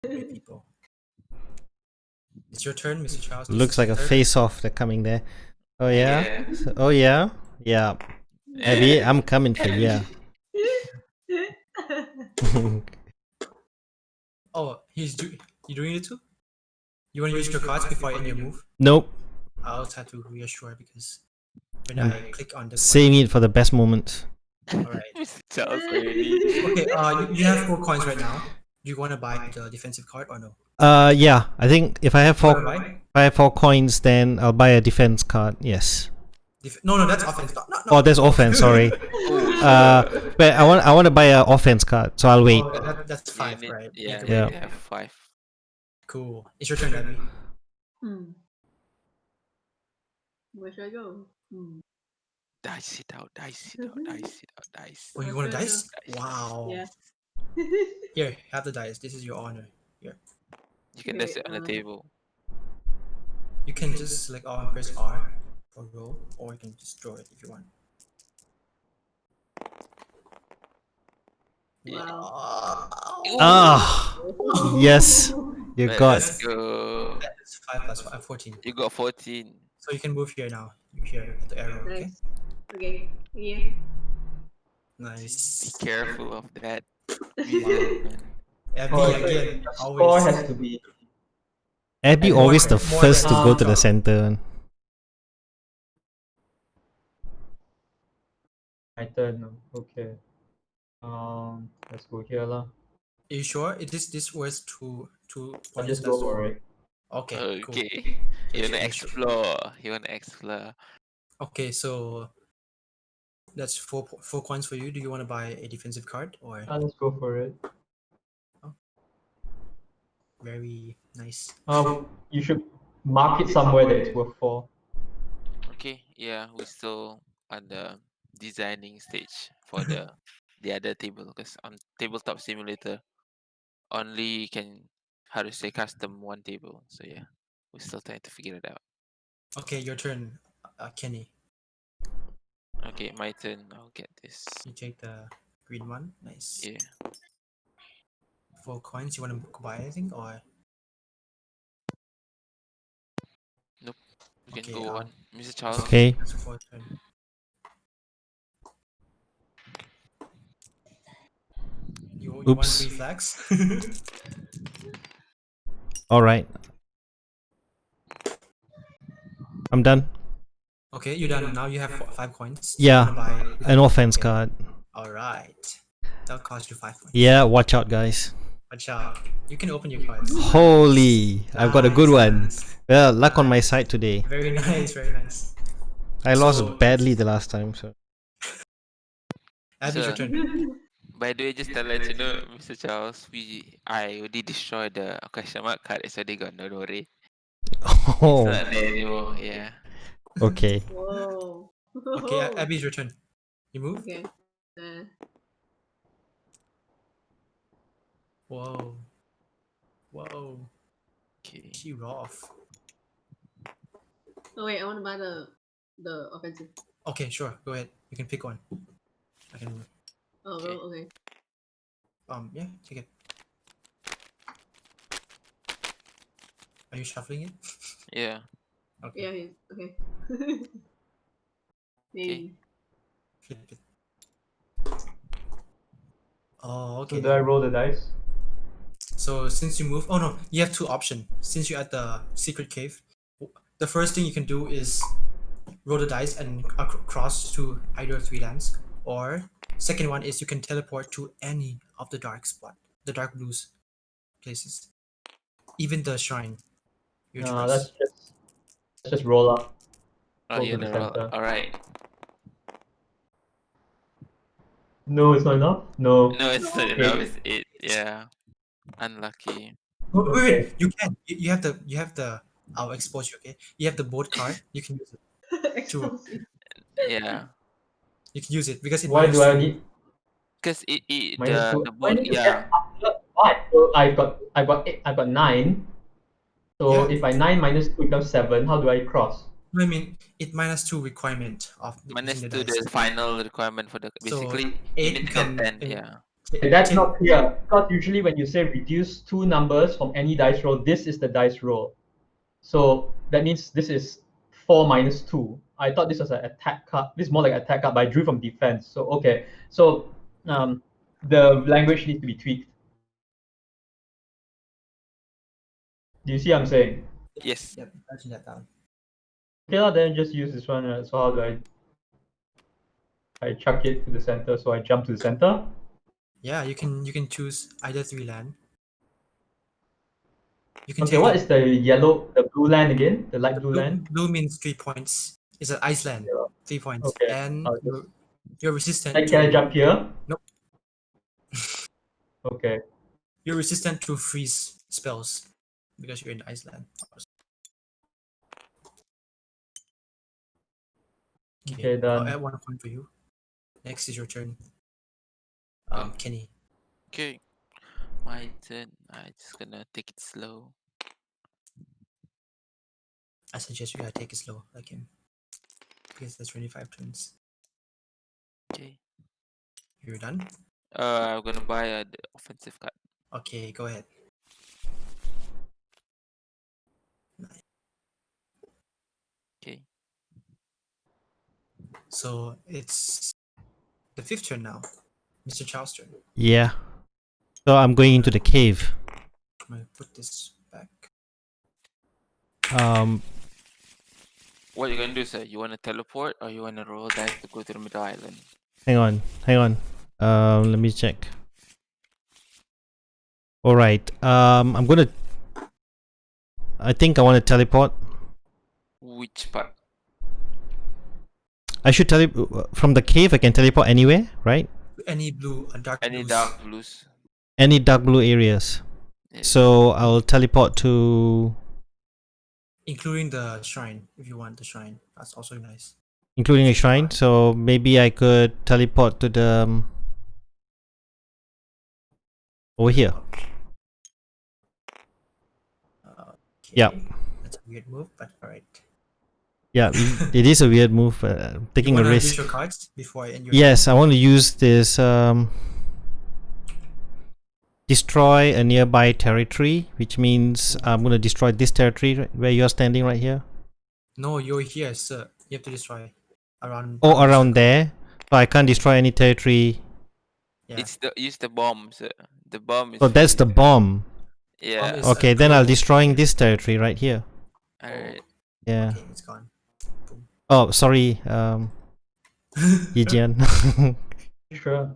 Great people. It's your turn, Mr. Charles. This Looks is like your a turn. face-off they're coming there. Oh yeah? Yeah. Oh yeah? Yeah. Abby, I'm coming for ya. Oh, you doing it too? You want to use your cards before I end your move? Nope. I also have to reassure because when I'm I click on the saving it for the best moment. Alright. Mr. Charles already. Okay, you have 4 coins right now. Do you want to buy the defensive card or no? Yeah. I think if I have You four, wanna buy? if I have 4 coins, then I'll buy a defense card. Yes. No, that's offense. No. Oh, that's offense. Sorry. Oh, But I want to buy an offense card, so I'll wait. Oh, that's 5, need, right? yeah, You we can Yeah. wait. have 5. Cool. It's your turn, Abby. Where should I go? Dice it out, dice it out, dice it out, dice. Oh, you Let's want a go, dice? Dice. Wow. Yeah. Here, have the dice. This is your honor. Here. You can Okay, just sit on the table. You can just select all and press R for roll, or you can just draw it if you want. Wow. Ah, yes, you got. Let's go. That's 5 plus 5, 14. You got 14. So you can move here now. You here at the arrow, okay? Nice. Okay. Yeah. Nice. Be careful of that. Vision. Abby, Oh, again, the score always. has to be Abby More- always the more first to than- go to the center. my turn. Okay. Let's go here lah. Are you sure? This was two I'll points. just go for it. Okay, cool. Okay. You wanna Make sure. explore. You wanna explore. Okay, so that's 4 coins for you. Do you want to buy a defensive card or Let's go for it. very nice? You should mark it somewhere that it's worth 4. Okay, yeah, we're still on the designing stage for the other table because on tabletop simulator only can how to say custom one table. So yeah, we're still trying to figure it out. Okay, your turn, Kenny. Okay, my turn. I'll get this. You take the green one. Nice. Yeah. 4 coins. You want to buy anything or? You can Okay, go on, Mr. Charles. Okay. That's 4 turn. You want Oops. 3 flags? All right. I'm done. Okay, you're done. Now you have 5 coins. Yeah, You wanna buy an offense Okay. card. All right. That'll cost you 5 points. Yeah, watch out, guys. Watch out. You can open your cards. Holy, I've got a good Nice, one. nice. Well, luck on my side today. Very nice, very nice. I lost So- badly the last time, so. Abby, your Sir. turn. By the way, just to let you know, Mr. Charles, I already destroyed the question mark card, so they got no worry. It's Oh, not there anymore. Yeah. okay. Whoa. Okay, Abby's your turn. You move? Okay. Whoa. Whoa. Okay. She rough. Oh wait, I want to buy the offensive. Okay, sure. Go ahead. You can pick one. I can. Oh, Okay. well, okay. Yeah, take it. Are you shuffling it? Yeah. Okay. Yeah, yeah, okay. Okay. Flip it. Oh, So okay. do I roll the dice? So since you move, oh no, you have 2 options. Since you're at the secret cave, the first thing you can do is roll the dice and cross to either of 3 lands. Or second one is you can teleport to any of the dark blues places, even the shrine. Your No, choice. let's just roll up. Oh, Go you to the know. center. All right. No, it's not enough. No. No, it's not Okay. enough. It's 8. Yeah. Unlucky. Wait, you can. You have the. I'll expose you. Okay, you have the board card. You can use it. Explosive. Yeah. You can use it because it Why do I need Because the -2? the I board, need to yeah. get what? So I got 9. So Yeah. if I 9 minus 2 becomes 7, how do I cross? I mean, it -2 requirement of Minus using 2 the dice. the final requirement for the So, basically 8 you need to get become 10. in- Yeah. That's not clear, because usually when you say reduce two numbers from any dice roll, this is the dice roll. So that means this is 4 minus 2. I thought this was an attack card. This is more like an attack card, but I drew from defense. So okay. So the language needs to be tweaked. Do you see what I'm saying? Yes. Yep, writing that down. Okay, then just use this one. So how do I chuck it to the center? So I jump to the center. Yeah, you can choose either 3 land. You can Okay, take what is the blue land again? The light blue blue, land? blue means 3 points. It's an Iceland, Yeah. 3 points, Okay. and Just, you're resistant can I to jump here? nope. Okay. You're resistant to freeze spells because you're in Iceland. Okay, I'll done. add 1 point for you. Next is your turn. Kenny. Okay. My turn. I just gonna take it slow. I suggest you gotta take it slow, like him, because there's 25 turns. Okay. You're done. I'm gonna buy the offensive card. Okay, go ahead. Okay. So it's the 5th turn now, Mr. Chow's turn. Yeah. So I'm going into the cave. I'm gonna put this back. What you gonna do, sir? You wanna teleport or you wanna roll dice to go to the middle island? Hang on. Let me check. All right. I'm gonna. I think I want to teleport. Which part? I should from the cave. I can teleport anywhere, right? Any blue, dark Any blues. dark blues? Any dark blue areas. Yes. So I'll teleport to, Including the shrine, if you want the shrine. That's also nice. including a shrine. So maybe I could teleport to the over here. Okay. Yeah. That's a weird move, but alright. Yeah, it is a weird move, taking You a wanna use risk. your cards before I end your Yes, turn? I want to use this destroy a nearby territory, which means I'm going to destroy this territory where you're standing right here. No, you're here, sir. You have to destroy around. Oh, the around circle. there. So I can't destroy any territory. Yeah. It's use the bomb, sir. The bomb is So that's the for you. bomb. Yeah. is Okay, a then I'll glow. destroying this territory right here. Alright. Yeah. Okay, it's gone. Boom. Oh, sorry, Yijian. Sure.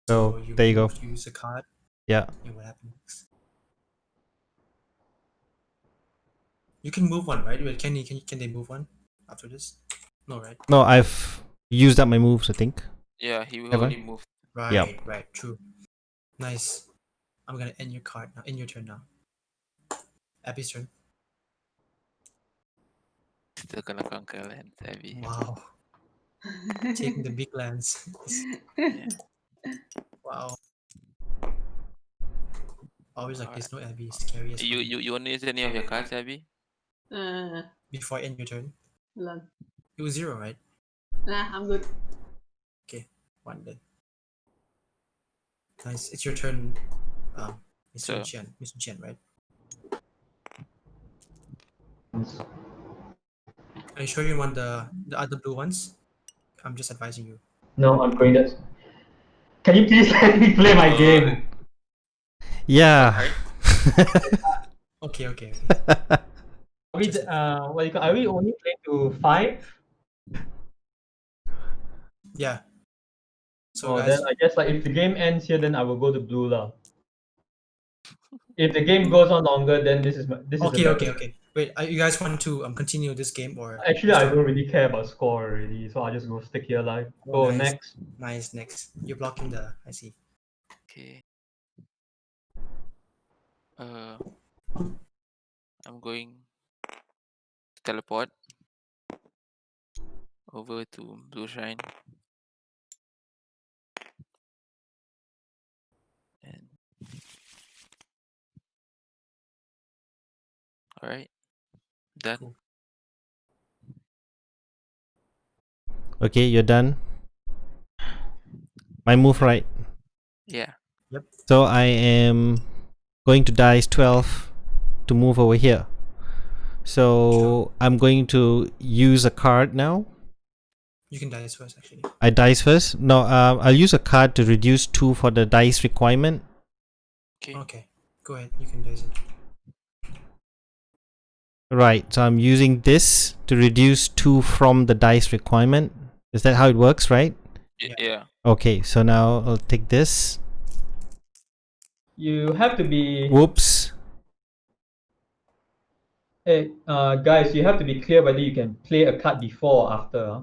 So there you go. Use a card. Yeah. And what happens next? You can move one, right? Wait, can they move one after this? No, right? No, I've used up my moves, I think. Yeah, he Have I? already moved. Right, Yep. right, true. Nice. I'm gonna end your card now. End your turn now. Abby's turn. Still gonna conquer land, Abby. Wow. Taking the big lands. Yeah. Wow. Always like this, no Abby. Alright. Scariest. You wanna use any of your cards, Abby? Before I end your turn. Lần. It was 0, right? I'm good. Okay, 1 then. Nice. It's your turn, Mr. So- Chen. Mr. Chen, right? Are you sure you want the other blue ones? I'm just advising you. No, I'm going that. Can you please let me play my game? Yeah. Okay. Are we, are we only playing to 5? Yeah. So Oh, guys, then I guess like if the game ends here, then I will go to blue lah. If the game goes on longer, then this is the okay. Wait, you guys want to continue this game or Actually, I stop? don't really care about score already, so I'll just go stick here like. Oh, Go nice. next. Nice. Next, you're blocking the. I see. Okay. I'm going to teleport over to Blue Shrine. And alright. Done. Cool. Okay, you're done. My move, right? Yeah. So I am going to dice 12 to move over here. So I'm going to use a card now. You can dice first, actually. I dice first. No, I'll use a card to reduce 2 for the dice requirement. Okay. Okay, go ahead. You can dice it. Right, so I'm using this to reduce 2 from the dice requirement. Is that how it works, right? Yeah. Yeah. Okay, so now I'll take this. You have to be. Whoops. Hey, guys, you have to be clear whether you can play a card before or after. Huh?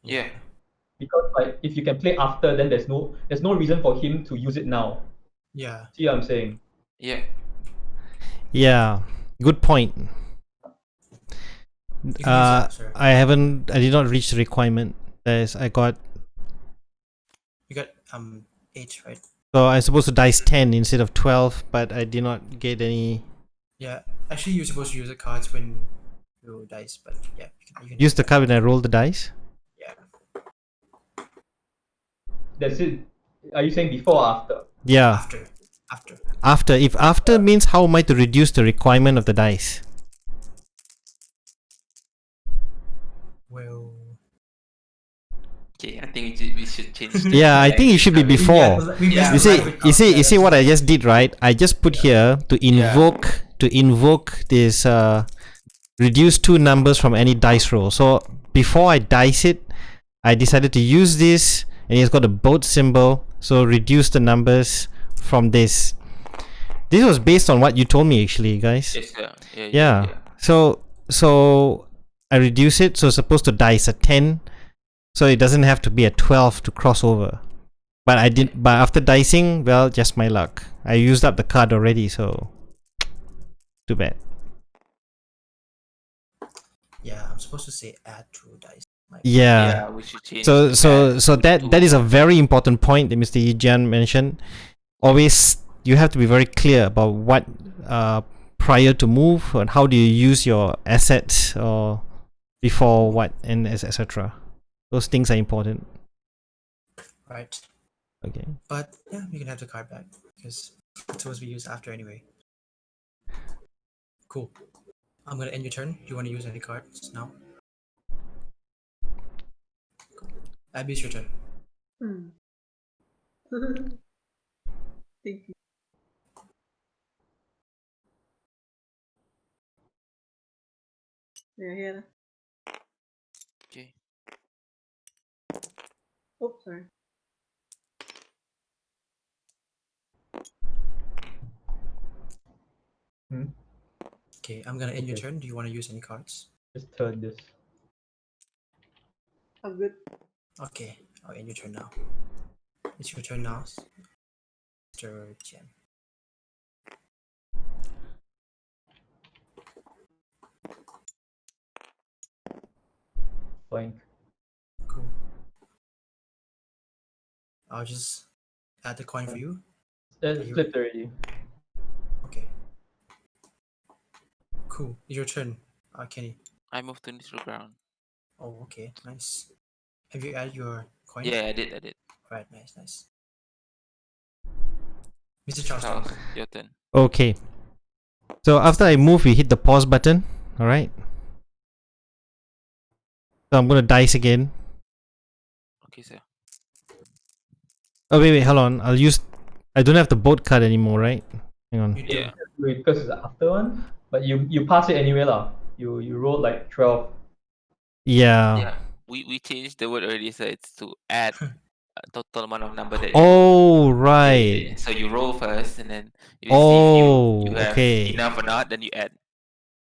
Yeah. Because like if you can play after, then there's no reason for him to use it now. Yeah. See what I'm saying? Yeah. Yeah, good point. You can use it after. I did not reach the requirement. I got, You got 8, right? so I'm supposed to dice 10 instead of 12, but I did not get any. Yeah. Actually, you're supposed to use the cards when you dice, but yeah, you can Use the card when I roll the dice. Yeah. That's it. Are you saying before or after? Yeah, After. after. If after means, how am I to reduce the requirement of the dice? Well. Okay, I think we should change. the Yeah, I think it should be language. before. Yeah. You see what I just did, right? I just put here to invoke this reduce 2 numbers from any dice roll. So before I dice it, I decided to use this, and it's got a boat symbol. So reduce the numbers from this. This was based on what you told me, actually, guys. Yes, sir. Yeah. So I reduce it. So it's supposed to dice a 10. So it doesn't have to be a 12 to cross over. But I did. But after dicing, well, just my luck. I used up the card already, so too bad. Yeah, I'm supposed to say add 2 dice. Yeah. We should change. So that that is a very important point that Mr. Yijian mentioned. Always, you have to be very clear about what prior to move, and how do you use your assets, or before what, and etc. Those things are important. Right. Okay. But yeah, you can have the card back because it's supposed to be used after anyway. Cool. I'm gonna end your turn. Do you want to use any cards now? Abby, it's your turn. Thank you. Yeah, here. Okay. Oh, sorry. Okay, I'm gonna end your turn. Do you want to use any cards? Just turn this. I'm good. Okay, I'll end your turn now. It's your turn now, Mr. Chen. Blank. Cool. I'll just add the coin for you. It's flipped already. Okay. Cool. It's your turn, Kenny. I moved to neutral ground. Oh, okay. Nice. Have you added your coin? Yeah, I did. Right. Nice. Mr. Charles. Your turn. Okay. So after I move, we hit the pause button. All right. So I'm gonna dice again. Okay, sir. Oh wait, hold on. I don't have the boat card anymore, right? Hang on. You do. Yeah. Wait, because it's the after one. But you pass it anyway lah. You rolled like 12. Yeah. We changed the word already, so it's to add a total amount of number that. Oh, Yeah. right. So you roll first, and then you see if you have okay. enough or not, then you add.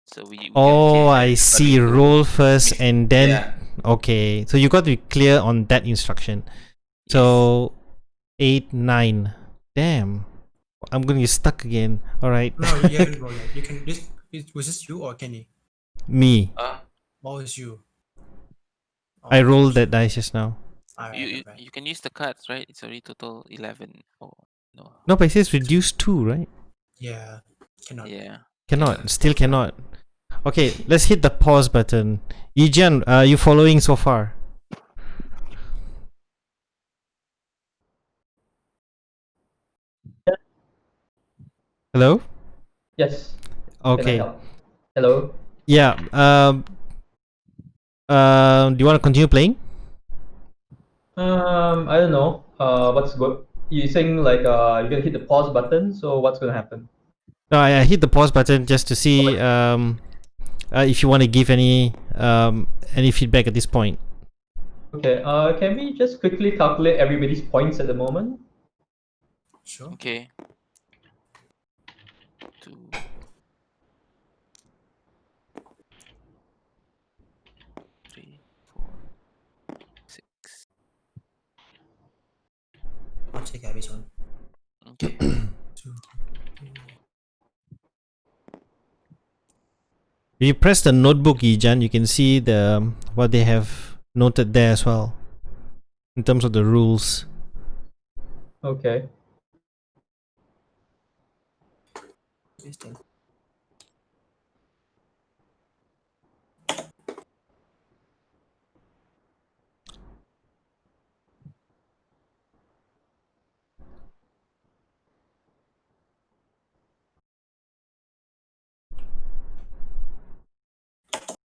So we can Oh, change I that see. according to Roll first, mix- and then Yeah. okay. So you got to be clear on that instruction. So 8, 9. Damn. I'm gonna get stuck again. All right. No, you haven't rolled yet. You can. Was this you or Kenny? Me. Oh, it's you. Oh, I rolled that dice just now. Alright. You can use the cards, right? It's already total 11. Oh no. No, but it says reduce 2, right? Yeah. Cannot. Yeah. Cannot. Still cannot. Okay, let's hit the pause button. Yijian, are you following so far? Hello. Yes. Can I Okay. help? Hello. Yeah. Do you want to continue playing? I don't know. What's good? You saying like you're gonna hit the pause button. So what's gonna happen? No, I hit the pause button just to see if you want to give any feedback at this point. Okay. Can we just quickly calculate everybody's points at the moment? Sure. Okay. 2, 3, 4, 6. I'll take Abby's one. Okay. 2, 3. If you press the notebook, Ijan, you can see what they have noted there as well in terms of the rules. Okay. Is 10.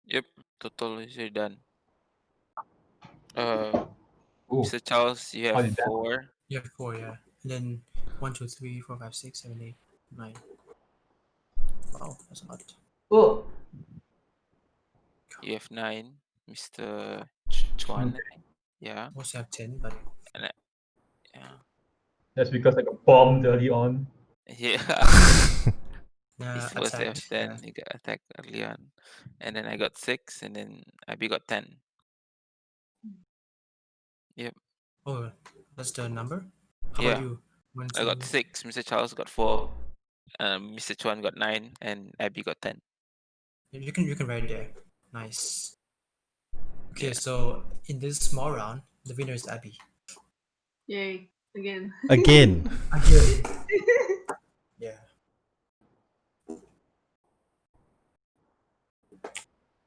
Yep. Total is already done. Ooh. Mr. Charles, you How have did that- 4. You have 4, yeah. And then 1, 2, 3, 4, 5, 6, 7, 8, 9. Wow, that's a lot. Oh. You have 9. Mr. Chuan, I think. Yeah. Also have 10, but And yeah. That's because I got bombed early on. Yeah. He's supposed to have attacked. 10. He got attacked early on. And then I got 6. And then Abby got 10. Yep. Oh, that's the number? How Yeah. about you? 1, I got 2. 6. Mr. Charles got 4. Mr. Chuan got 9. And Abby got 10. You can write there. Nice. Okay, Yeah. so in this small round, the winner is Abby. Yay. Again. Again. Again. Yeah.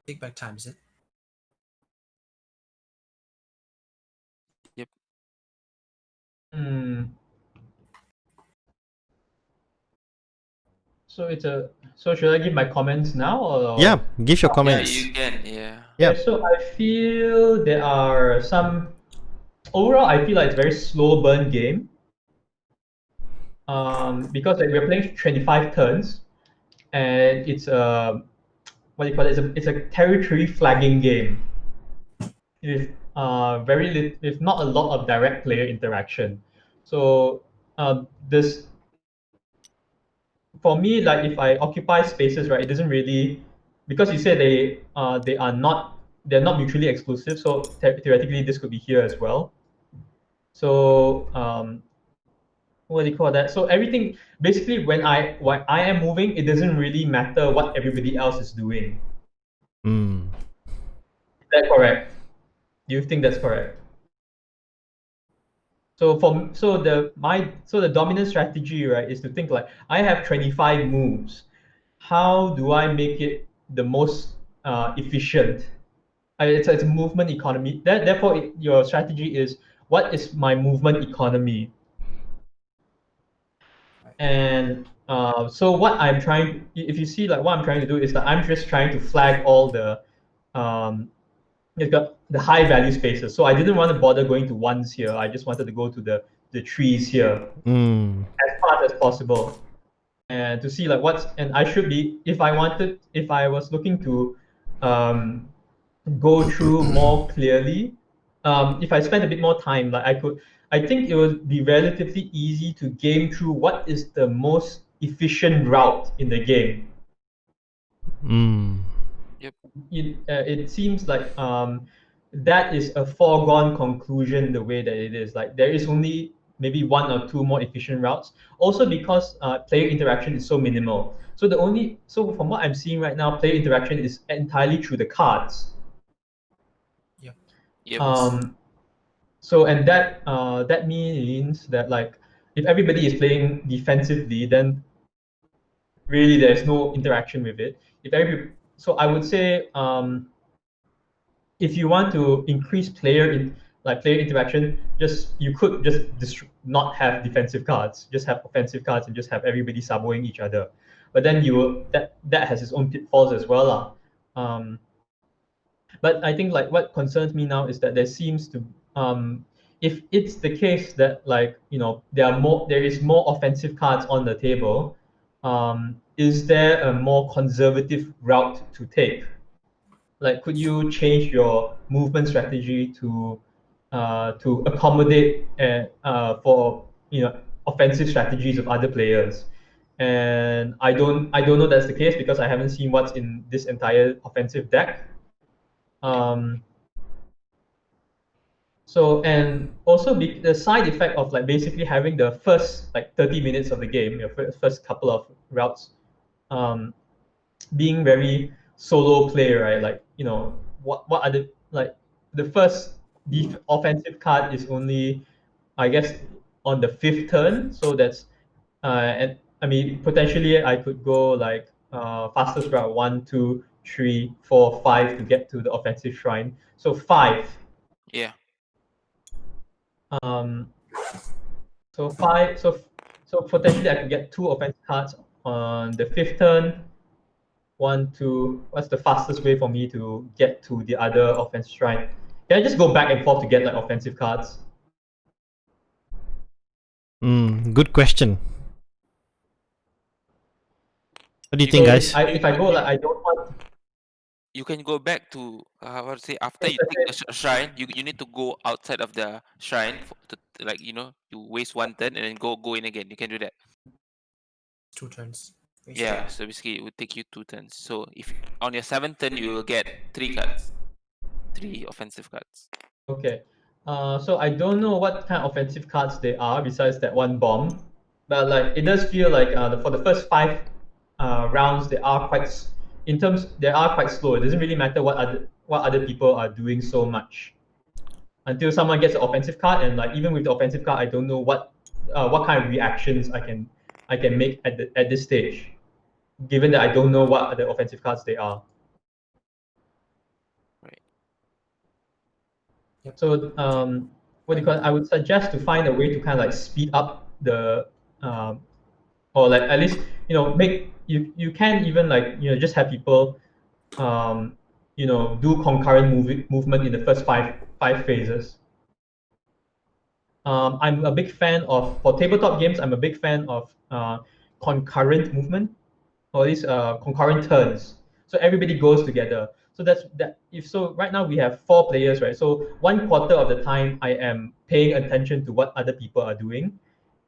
Take back time, is it? Yep. Hmm. So it's a. So should I give my comments now or? Yeah, give your Yeah, comments. you can. Yeah. Yeah. So I feel there are some. Overall, I feel like it's a very slow burn game. Because like, we're playing 25 turns, and it's a what do you call it? It's a territory flagging game with with not a lot of direct player interaction. So this for me, like if I occupy spaces, right, it doesn't really because you said they are not they're not mutually exclusive. So theoretically, this could be here as well. So what do you call that? So everything basically when I am moving, it doesn't really matter what everybody else is doing. Mm. Is that correct? Do you think that's correct? So the dominant strategy, right, is to think like I have 25 moves. How do I make it the most efficient? It's a movement economy. Therefore, your strategy is what is my movement economy? And so what I'm trying, if you see like what I'm trying to do is that I'm just trying to flag all um, the high value spaces. So I didn't want to bother going to ones here. I just wanted to go to the trees here Mm. as fast as possible, and to see like what's and I should be if I was looking to um, go through more clearly. If I spend a bit more time, I think it would be relatively easy to game through what is the most efficient route in the game. Mm. It seems like that is a foregone conclusion the way that it is. Like there is only maybe one or two more efficient routes. Also because player interaction is so minimal. So from what I'm seeing right now, player interaction is entirely through the cards. Yep. Yep. Um, so and that means that like if everybody is playing defensively, then really there's no interaction with it. If every so I would say if you want to increase player in like player interaction, you could just not have defensive cards, just have offensive cards and just have everybody saboing each other. But then that has its own pitfalls as well, lah. But I think like what concerns me now is that there seems to if it's the case that like there is more offensive cards on the table, is there a more conservative route to take? Like, could you change your movement strategy to accommodate for offensive strategies of other players? And I don't know that's the case because I haven't seen what's in this entire offensive deck. So and also the side effect of like basically having the first like 30 minutes of the game, your first couple of routes, um, being very solo play, right? Like what other like the first offensive card is only, I guess, on the fifth turn. So that's and I mean potentially I could go like fastest route 1, 2, 3, 4, 5 to get to the offensive shrine. So 5. Yeah. Um, so 5. So potentially I could get 2 offensive cards on the fifth turn. 1, 2. What's the fastest way for me to get to the other offensive shrine? Can I just go back and forth to get like offensive cards? Good question. What do you think, guys? If I go like I don't want. You can go back to what to say, after you take the shrine, you need to go outside of the shrine to like you waste 1 turn and then go in again. You can do that. 2 turns. Yeah, so basically it would take you 2 turns. So if on your 7th turn you will get 3 cards, 3 offensive cards. Okay. So I don't know what kind of offensive cards they are besides that one bomb, but like it does feel like for the first 5 rounds they are they are quite slow. It doesn't really matter what other people are doing so much until someone gets an offensive card, and like even with the offensive card, I don't know what kind of reactions I can make at this stage, given that I don't know what other offensive cards they are. Right. Yep. So what do you call it? I would suggest to find a way to kind of like speed up the or like at least make you can even like just have people do concurrent movement in the first five phases. I'm a big fan of for tabletop games. I'm a big fan of concurrent movement, or at least concurrent turns. So everybody goes together. So that's that. If so, right now we have 4 players, right? So 1/4 of the time I am paying attention to what other people are doing,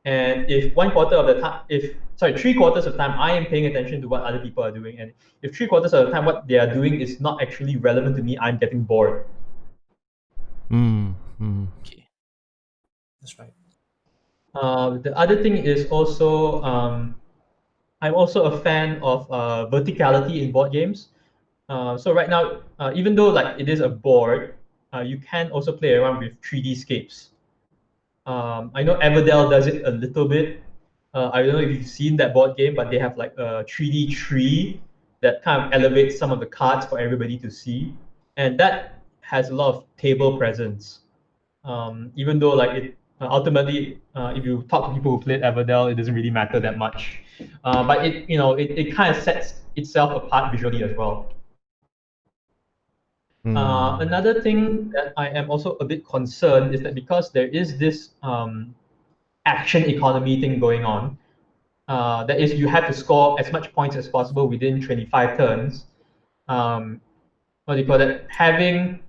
and if 1/4 of the time, if sorry, 3/4 of the time I am paying attention to what other people are doing, and if 3/4 of the time what they are doing is not actually relevant to me, I'm getting bored. Okay. That's right. The other thing is also I'm also a fan of verticality in board games. So right now, even though like it is a board, you can also play around with 3D scapes. I know Everdell does it a little bit. I don't know if you've seen that board game, but they have like a 3D tree that kind of elevates some of the cards for everybody to see, and that has a lot of table presence. Even though like it ultimately, if you talk to people who played Everdell, it doesn't really matter that much. But it kind of sets itself apart visually as well. Another thing that I am also a bit concerned is that because there is this action economy thing going on, that is you have to score as much points as possible within 25 turns. What do you call that? Having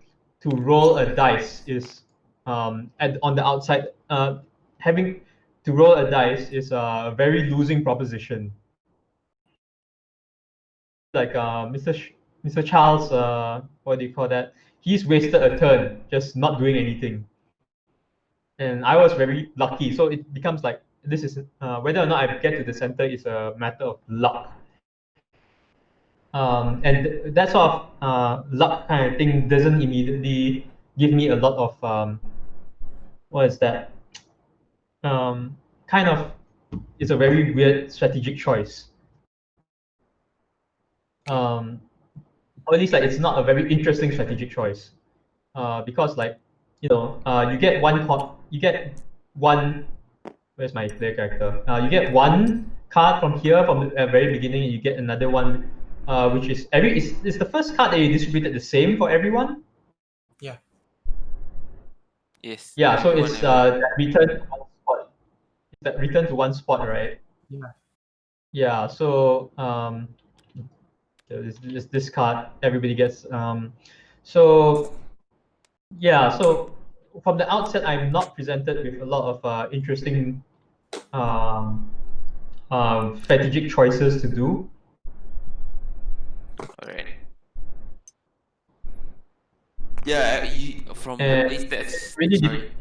to roll a dice is on the outside. Having to roll a dice is a very losing proposition. Like Mr. Charles, what do you call that? He's wasted a turn just not doing anything, and I was very lucky. So it becomes like this is whether or not I get to the center is a matter of luck. And that sort of luck kind of thing doesn't immediately give me a lot of what is that? Kind of, it's a very weird strategic choice. Or at least like it's not a very interesting strategic choice, because like you get you get one. Where's my player character? You get one card from here from the very beginning, and you get another one, which is it's the first card that you distributed the same for everyone. Yeah. Yes. Yeah, so Everyone it's have it. that return to one spot. It's that return to one spot, right? Yeah. Yeah. So this card everybody gets. So yeah. So from the outset, I'm not presented with a lot of interesting um, strategic choices to do. All right. Yeah, from the And playstest. really Sorry,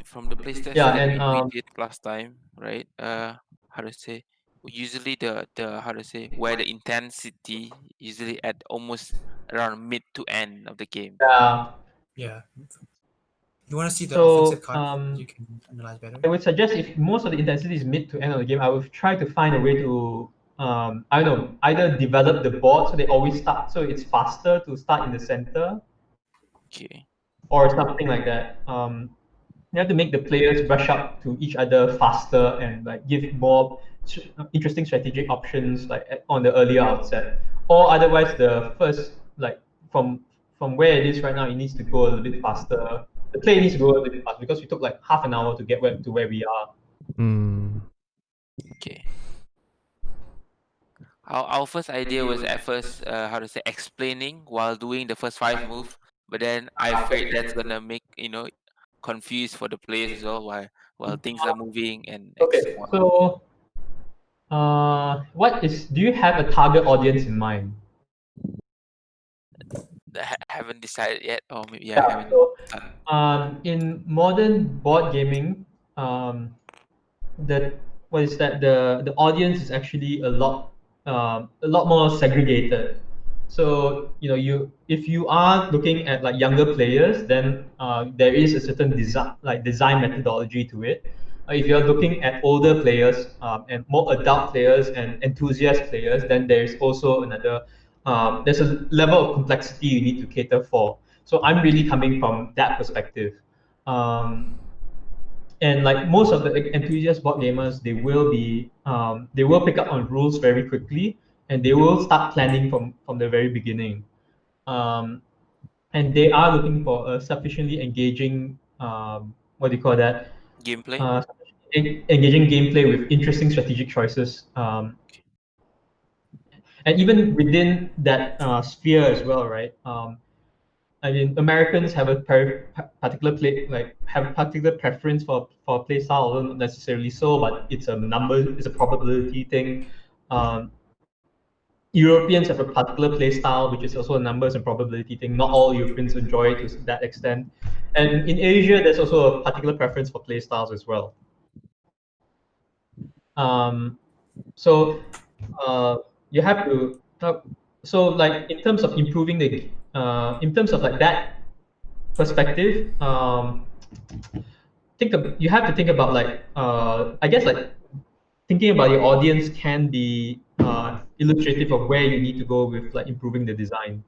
from the playstest yeah, that and we did last time, right? How to say? Usually the how to say, where the intensity usually at almost around mid to end of the game. yeah. Yeah. You want to see the offensive So card you can analyze better. I would suggest if most of the intensity is mid to end of the game, I would try to find a way to I don't know, either develop the board so they always start so it's faster to start in the center Okay. or something like that. You have to make the players rush up to each other faster and like give more interesting strategic options like on the earlier outset, or otherwise the first like from from where it is right now, it needs to go a little bit faster. The play needs to go a little bit faster because we took like half an hour to get to where we are. Okay. Our first idea was at first, how to say, explaining while doing the first 5 move, but then I afraid that's gonna make confused for the players as well while things are moving and Okay, whatnot. so do you have a target audience in mind? Haven't decided yet, or maybe I Yeah. haven't. So Uh, in modern board gaming, the what is that the audience is actually a lot more segregated. So you if you are looking at like younger players, then there is a certain design methodology to it. If you're looking at older players and more adult players and enthusiast players, then there's also another there's a level of complexity you need to cater for. So I'm really coming from that perspective. Um, and like most of the enthusiast board gamers, they will pick up on rules very quickly, and they will start planning from the very beginning. um, and they are looking for a sufficiently engaging what do you call that Gameplay. uh, engaging gameplay with interesting strategic choices, and even within that sphere as well, right? I mean, Americans have a particular have a particular preference for play style, although not necessarily so, but it's a probability thing. Um, Europeans have a particular play style, which is also a numbers and probability thing. Not all Europeans enjoy it to that extent. And in Asia, there's also a particular preference for play styles as well. Um, so you have to so like in terms of improving in terms of like that perspective, you have to think about like I guess like thinking about your audience can be illustrative of where you need to go with like improving the design.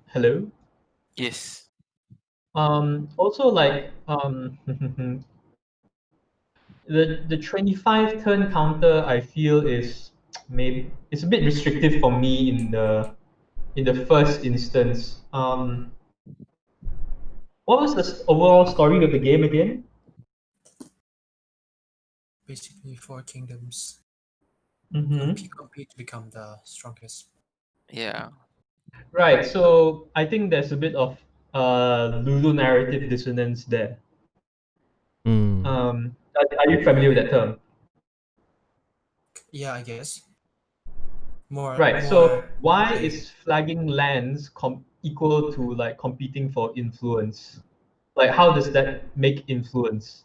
Hello. Yes. Also like the 25 turn counter I feel is maybe it's a bit restrictive for me in the first instance. What was the overall story of the game again? Basically, four kingdoms Mm-hmm. compete to become the strongest. Yeah. Right. So I think there's a bit of Lulu narrative dissonance there. Are you familiar with that term? Yeah, I guess. More, Right. So more. why Okay. is flagging lands equal to like competing for influence? Like, how does that make influence?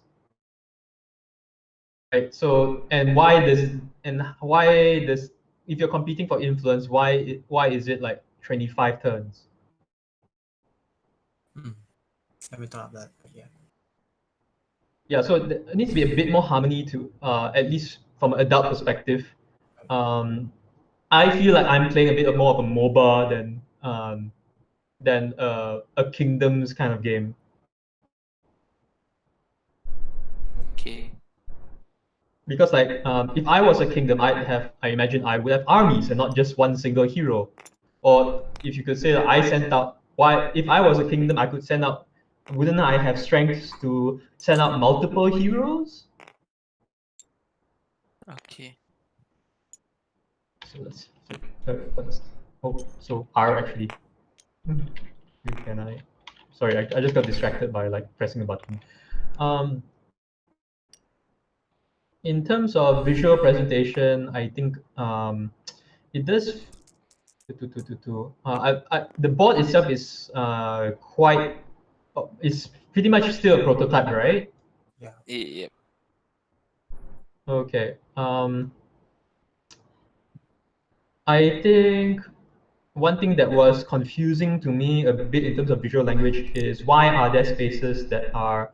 Right. So, why does if you're competing for influence, why is it like 25 turns? Mm. I haven't thought of that, but yeah. Yeah. So there needs to be a bit more harmony to at least from an adult perspective. I feel like I'm playing a bit more of a MOBA than a Kingdoms kind of game. Okay. Because like if I was a kingdom, I imagine I would have armies and not just one single hero. Or if you could say that I sent out why if I was a kingdom, I could send out wouldn't I have strengths to send out multiple heroes? Okay. So let's so R actually. Can I? Sorry, I just got distracted by like pressing a button. In terms of visual presentation, I think it does. The board itself is quite. It's pretty much still a prototype, right? Yeah. Yep. Okay. I think one thing that was confusing to me a bit in terms of visual language is why are there spaces that are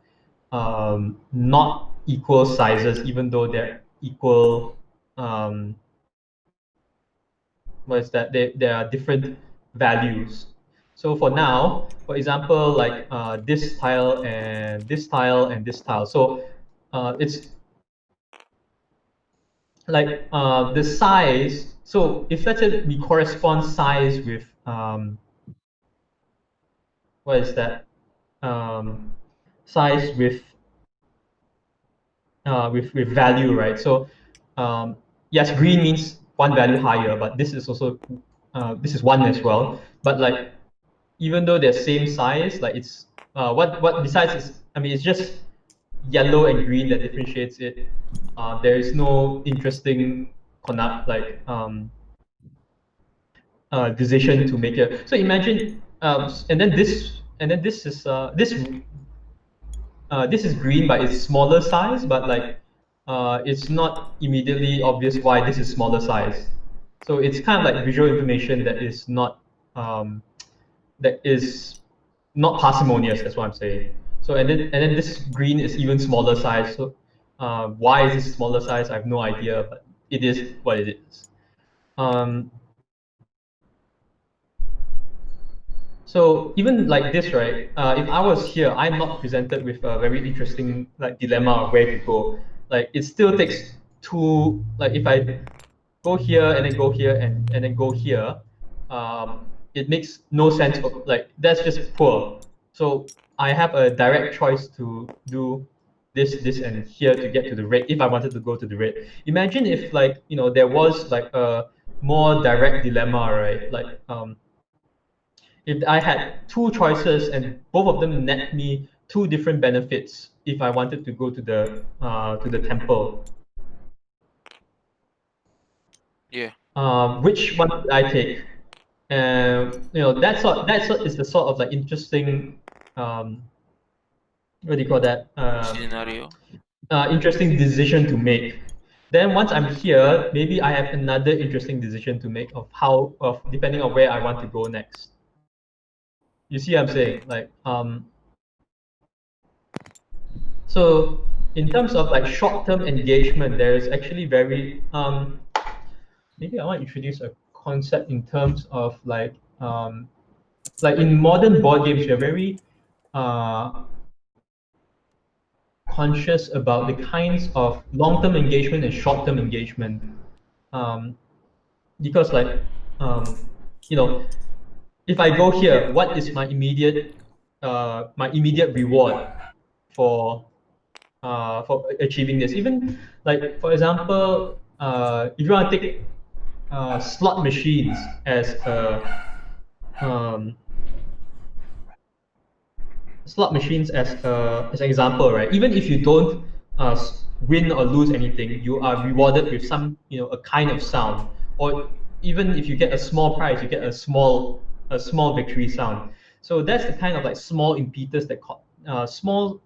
not equal sizes, even though they're equal. What is that? There are different values. So for now, for example, like this tile and this tile and this tile. So it's like the size. So if let's say we correspond size with what is that? Size with value, right? So yes, green means one value higher, but this is also this is one as well. But like even though they're same size, like it's what besides is I mean it's just yellow and green that differentiates it. There is no interesting like decision to make it. So imagine and then this is green, but it's smaller size, but like it's not immediately obvious why this is smaller size. So it's kind of like visual information that is not um, that is not parsimonious. That's what I'm saying. So and then this green is even smaller size. So why is this smaller size? I have no idea, but it is what it is. So even like this, right? If I was here, I'm not presented with a very interesting like dilemma of where to go. Like it still takes two. Like if I go here and then go here and then go here, it makes no sense. Like that's just poor. So I have a direct choice to do this, and here to get to the red if I wanted to go to the red. Imagine if like there was like a more direct dilemma, right? Like if I had two choices and both of them net me two different benefits if I wanted to go to the temple. Yeah. Which one would I take? That is the sort of like interesting what do you call that? Scenario. Interesting decision to make. Then once I'm here, maybe I have another interesting decision to make of depending on where I want to go next. You see what I'm saying? Like so in terms of like short-term engagement, there is actually very maybe I want to introduce a concept in terms of like in modern board games, we are very uh, conscious about the kinds of long-term engagement and short-term engagement. Um, because like you know, if I go here, what is my immediate reward for achieving this? Even like for example, if you want to take slot machines um, as an example, right? Even if you don't win or lose anything, you are rewarded with some a kind of sound, or even if you get a small prize, you get a small victory sound. So that's the kind of like small impetus small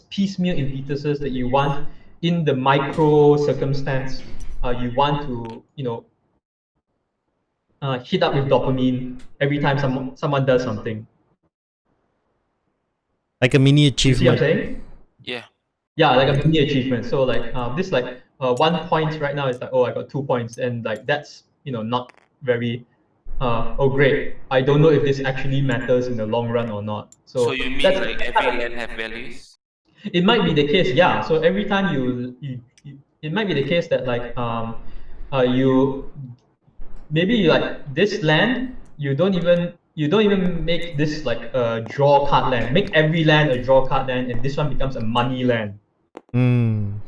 piecemeal impetuses that you want in the micro circumstance. You want to hit up with dopamine every time someone does something. Like a mini You see what I'm achievement. saying? Yeah. Yeah, like a mini achievement. So like this like 1 point right now is like, oh, I got 2 points, and like that's not very. Oh, great. I don't know if this actually matters in the long run or not. So So you mean that's like every land have values? it might be the case, yeah. So every time you it might be the case that like you maybe you like this land you don't even make this like a draw card land. Make every land a draw card land, and this one becomes a money land. Mm.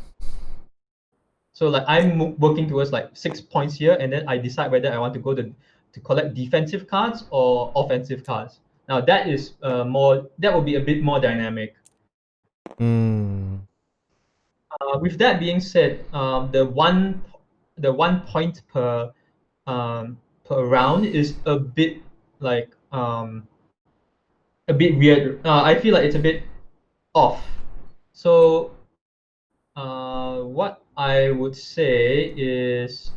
So like I'm working towards like 6 points here, and then I decide whether I want to go to collect defensive cards or offensive cards. Now that is that will be a bit more dynamic. Mm. With that being said, the 1 point per round is like a bit weird. I feel like it's a bit off. So what I would say is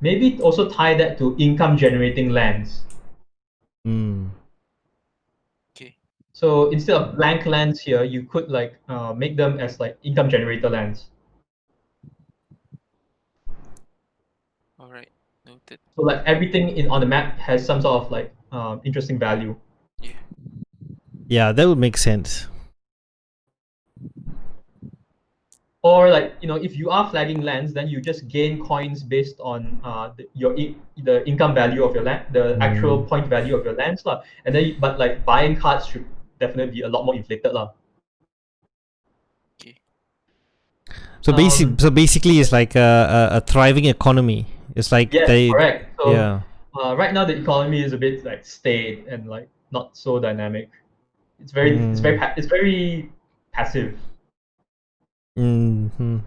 maybe also tie that to income generating lands. Mm. Okay. So instead of blank lands here, you could like make them as like income generator lands. All right. Noted. So like everything on the map has some sort of like interesting value. Yeah. Yeah, that would make sense. Or like if you are flagging lands, then you just gain coins based on the income value of your land, the actual point value of your lands lah. And then but like buying cards should definitely be a lot more inflated lah. Okay. So basically, it's like a thriving economy. It's like Yes, they, correct. So yeah. right now the economy is a bit like staid and like not so dynamic. It's very passive. Mm-hmm.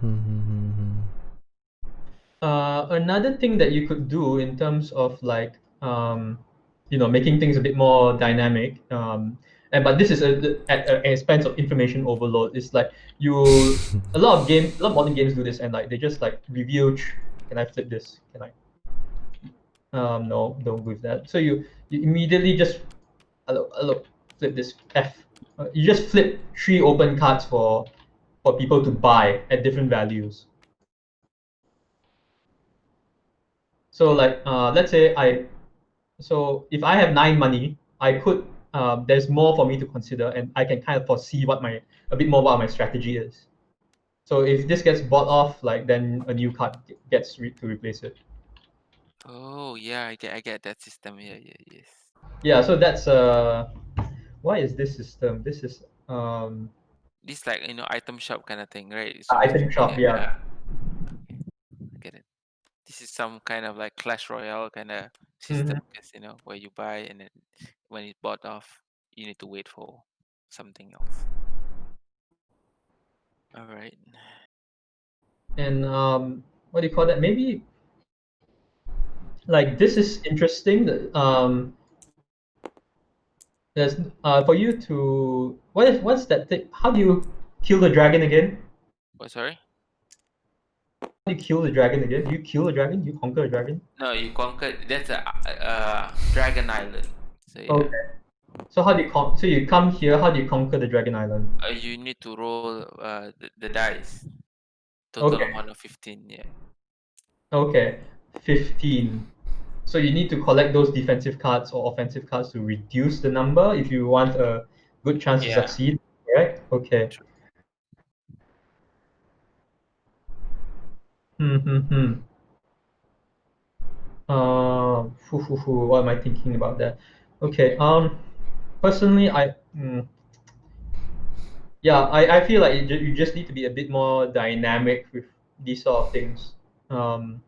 Another thing that you could do in terms of like making things a bit more dynamic, and but this is at an expense of information overload. It's like a lot of modern games do this, and like they just like reveal. Can I flip this? Can I? No, don't do that. So you immediately just hello, flip this F. You just flip 3 open cards for people to buy at different values. So like let's say if I have 9 money, I could there's more for me to consider, and I can kind of foresee a bit more what my strategy is. So if this gets bought off, like then a new card gets to replace it. Oh yeah, I get that system. Yeah, yeah, yes. Yeah, so that's why is this system? This is This like item shop kind of thing, right? So item shop. Yeah. Okay. I get it. This is some kind of like Clash Royale kind of system, Mhm. because where you buy and then when it's bought off, you need to wait for something else. All right. And what do you call that? Maybe like this is interesting. That there's for you to what's that thing? How do you kill the dragon again? Oh, sorry. How do you kill the dragon again? Do you kill the dragon? Do you conquer the dragon? No, you conquered. That's a Dragon Island. So yeah, Okay. So how do you so you come here? How do you conquer the dragon island? you need to roll the dice. Total Okay. amount of 15. Yeah. Okay. 15. So you need to collect those defensive cards or offensive cards to reduce the number if you want a good chance to Yeah. succeed. Right? Okay. True. Hmm. What am I thinking about that? Okay. Personally, yeah, I feel like you just need to be a bit more dynamic with these sort of things. Um,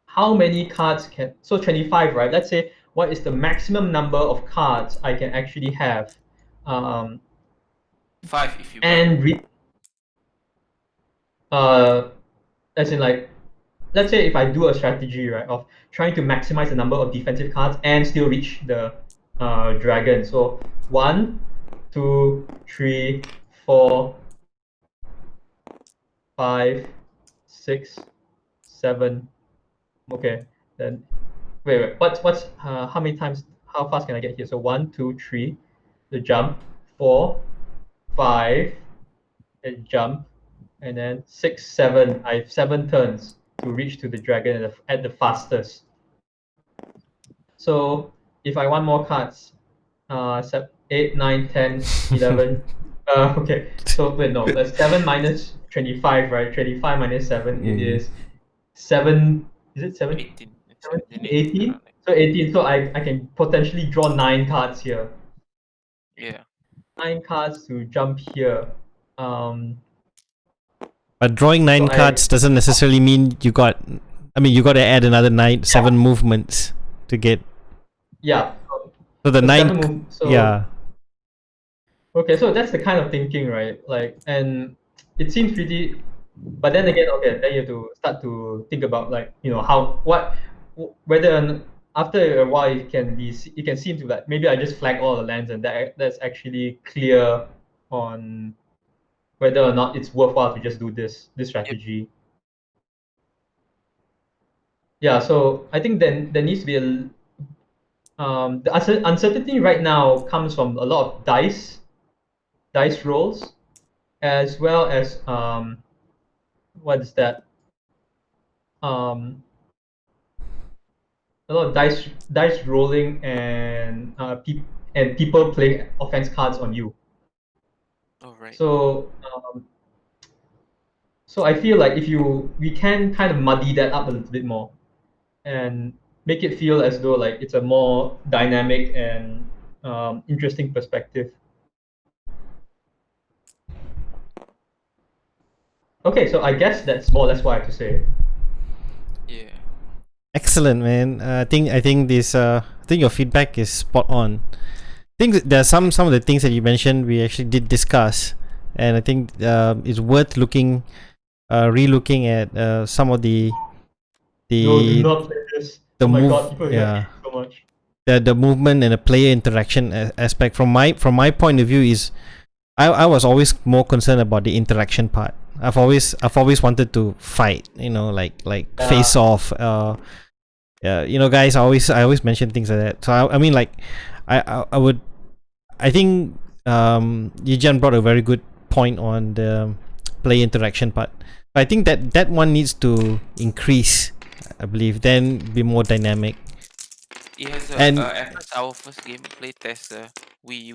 how many cards can 25, right? Let's say what is the maximum number of cards I can actually have, 5 if you buy. and uh, as in like let's say if I do a strategy right of trying to maximize the number of defensive cards and still reach the dragon. So 1, 2, 3, 4, 5, 6, 7. Okay, then wait. What's how many times? How fast can I get here? So 1, 2, 3, the jump. 4, 5, and jump. and then 6, 7. I have 7 turns to reach to the dragon at the fastest. So if I want more cards, 8, 9, 10, 11. Okay, so wait, no, that's 7 minus 25, right? 25 minus 7, it is 7. Is it 7? 18. 17, 18. 18? around there. So 18, so I can potentially draw 9 cards here. Yeah. 9 cards to jump here. But drawing 9 So cards doesn't necessarily mean you got. I mean, you got to add another 7 movements to get. Yeah. So the So 9. 7 move. So Yeah. okay, so that's the kind of thinking, right? Like, and it seems pretty. But then again, okay, then you have to start to think about, like, how whether after a while it can seem to, like, maybe I just flag all the lands and that's actually clear on whether or not it's worthwhile to just do this strategy. Yeah, so I think then there needs to be the uncertainty right now comes from a lot of dice rolls, as well as what is that? Um, a lot of dice rolling and people playing offense cards on you. All right. So I feel like we can kind of muddy that up a little bit more and make it feel as though like it's a more dynamic and interesting perspective. Okay, so I guess that's more or less what I have to say. Yeah. Excellent, man. I think this. I think your feedback is spot on. I think there are some of the things that you mentioned we actually did discuss, and I think it's worth re-looking at some of No, do the not play this. the Oh my move. god, people are gonna Yeah. hate so much. The movement and the player interaction aspect from my point of view is I was always more concerned about the interaction part. I've always wanted to fight, like face off. Guys, I always mention things like that. So I mean, like, I think Yijan brought a very good point on the play interaction part. But I think that one needs to increase. I believe then be more dynamic. Yes, And at first our first game play test, me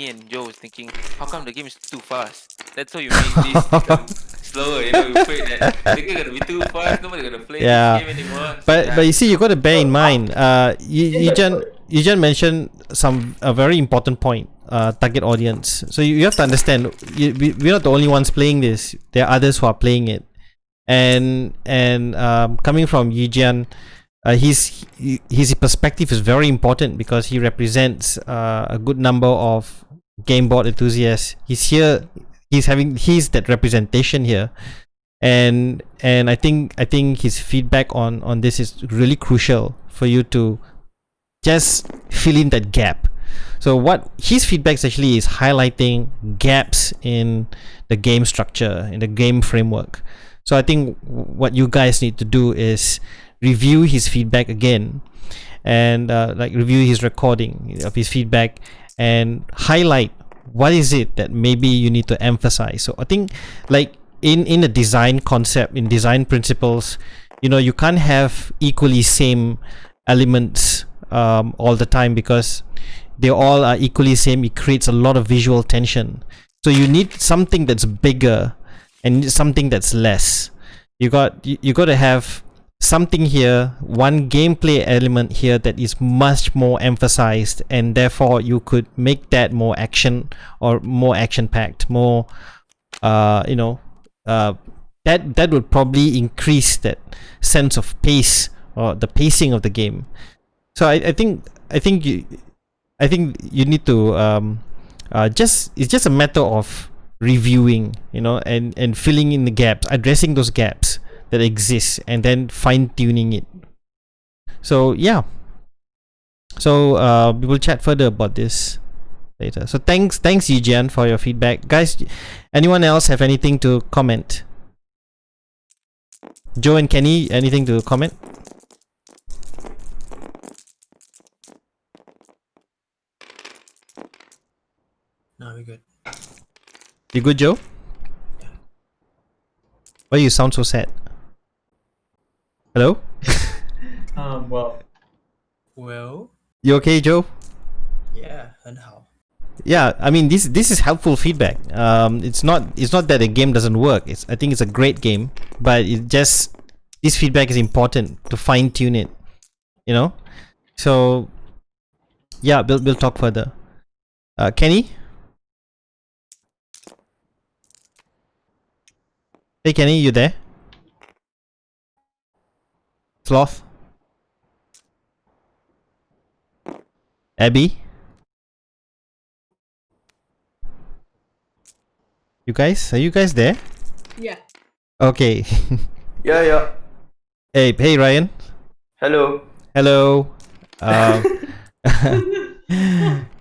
and Joe was thinking, how come the game is too fast? That's why you make this become slower. We afraid that the game gonna be too fast. Nobody gonna play Yeah. this game anymore. but you see, you got to bear in mind. Yijan mentioned a very important point. Target audience. So you have to understand. We're not the only ones playing this. There are others who are playing it, and coming from Yijan, his perspective is very important because he represents a good number of game board enthusiasts. He's here. He's that representation here, and I think his feedback on this is really crucial for you to just fill in that gap. So what his feedback actually is highlighting gaps in the game structure, in the game framework. So I think what you guys need to do is review his feedback again, and like review his recording of his feedback and highlight what is it that maybe you need to emphasize. So I think, like, in the design concept, in design principles, you can't have equally same elements all the time, because they all are equally same. It creates a lot of visual tension. So you need something that's bigger and something that's less. You got to have something here, one gameplay element here that is much more emphasized, and therefore you could make that more action or more action packed, more that would probably increase that sense of pace or the pacing of the game. So I think you need to it's just a matter of reviewing, and filling in the gaps, addressing those gaps that exist, and then fine-tuning it. So yeah, so we will chat further about this later. So thanks Yijian for your feedback, guys. Anyone else have anything to comment? Joe and Kenny, anything to comment? No, we're good. You good, Joe? Why you sound so sad? Hello? Well, Well, You okay, Joe? yeah, and how? Yeah, I mean this is helpful feedback. It's not that the game doesn't work. I think it's a great game, but this feedback is important to fine tune it. You know, so yeah, we'll talk further. Kenny, hey Kenny, you there? Sloth, Abby, are you guys there? Yeah. Okay. Yeah, yeah. Hey Ryan. Hello. Hello.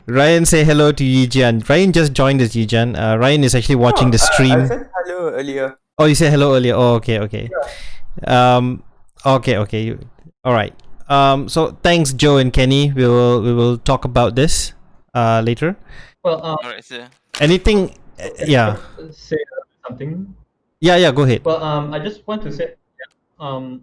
Ryan, say hello to Yijian. Ryan just joined us, Yijian. Ryan is actually watching the I stream. said hello earlier. Oh, you said hello earlier. Oh, okay. Okay. All right. So thanks, Joe and Kenny. We will talk about this later. well, Alright, so Anything? Yeah. say something. Yeah. Go ahead. Well, I just want to say, yeah,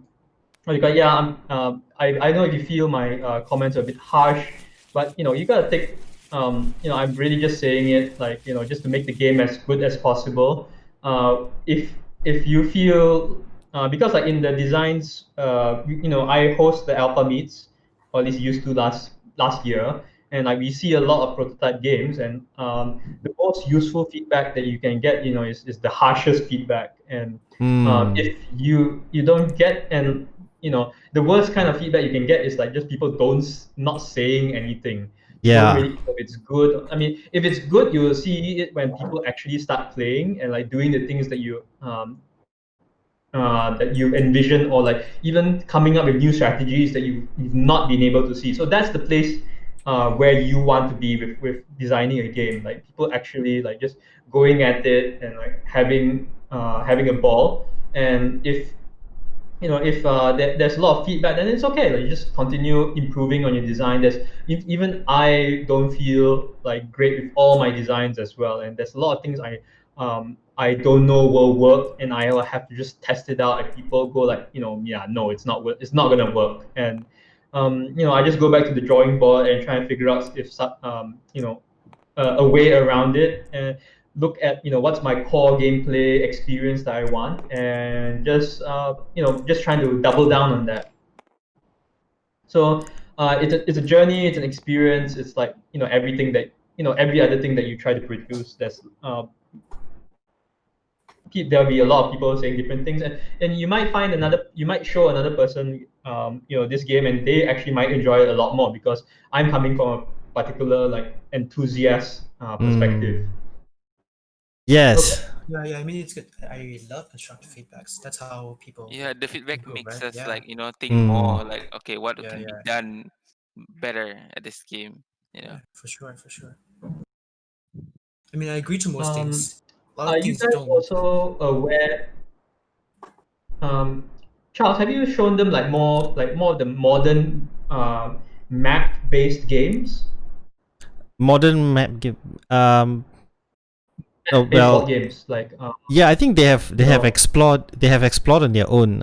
I know you feel my comments are a bit harsh, but you gotta take, I'm really just saying it like, just to make the game as good as possible. If you feel, because like in the designs, I host the alpha meets, or at least used to last year, and like we see a lot of prototype games, and the most useful feedback that you can get, is the harshest feedback, and if you don't get, and the worst kind of feedback you can get is like just people not saying anything. You don't Yeah. really know if it's good. I mean, if it's good, you will see it when people actually start playing and like doing the things that you envision, or like even coming up with new strategies that you've not been able to see. So that's the place where you want to be with designing a game. Like people actually like just going at it and like having a ball. And if there's a lot of feedback, then it's okay. Like you just continue improving on your design. Even I don't feel like great with all my designs as well, and there's a lot of things I don't know will work, and I will have to just test it out. Like people go like, yeah, no, it's not gonna work, and I just go back to the drawing board and try and figure out if a way around it, and look at what's my core gameplay experience that I want, and just trying to double down on that. So it's a journey, it's an experience. It's like everything that every other thing that you try to produce. There'll be a lot of people saying different things, and you might show another person this game, and they actually might enjoy it a lot more, because I'm coming from a particular like enthusiast perspective. Yes. Yeah. I mean, it's good. I love constructive feedbacks. That's how people yeah, the feedback improve, makes right? us Yeah. like think more like, okay, what Yeah. can be Yeah. done better at this game. Yeah. For sure. I mean, I agree to most Um, things. A lot are of you things guys don't. also aware? Charles, have you shown them like more of the modern map-based games, Modern map game. Oh based board well. games like Yeah, I think they have know, explored on their own.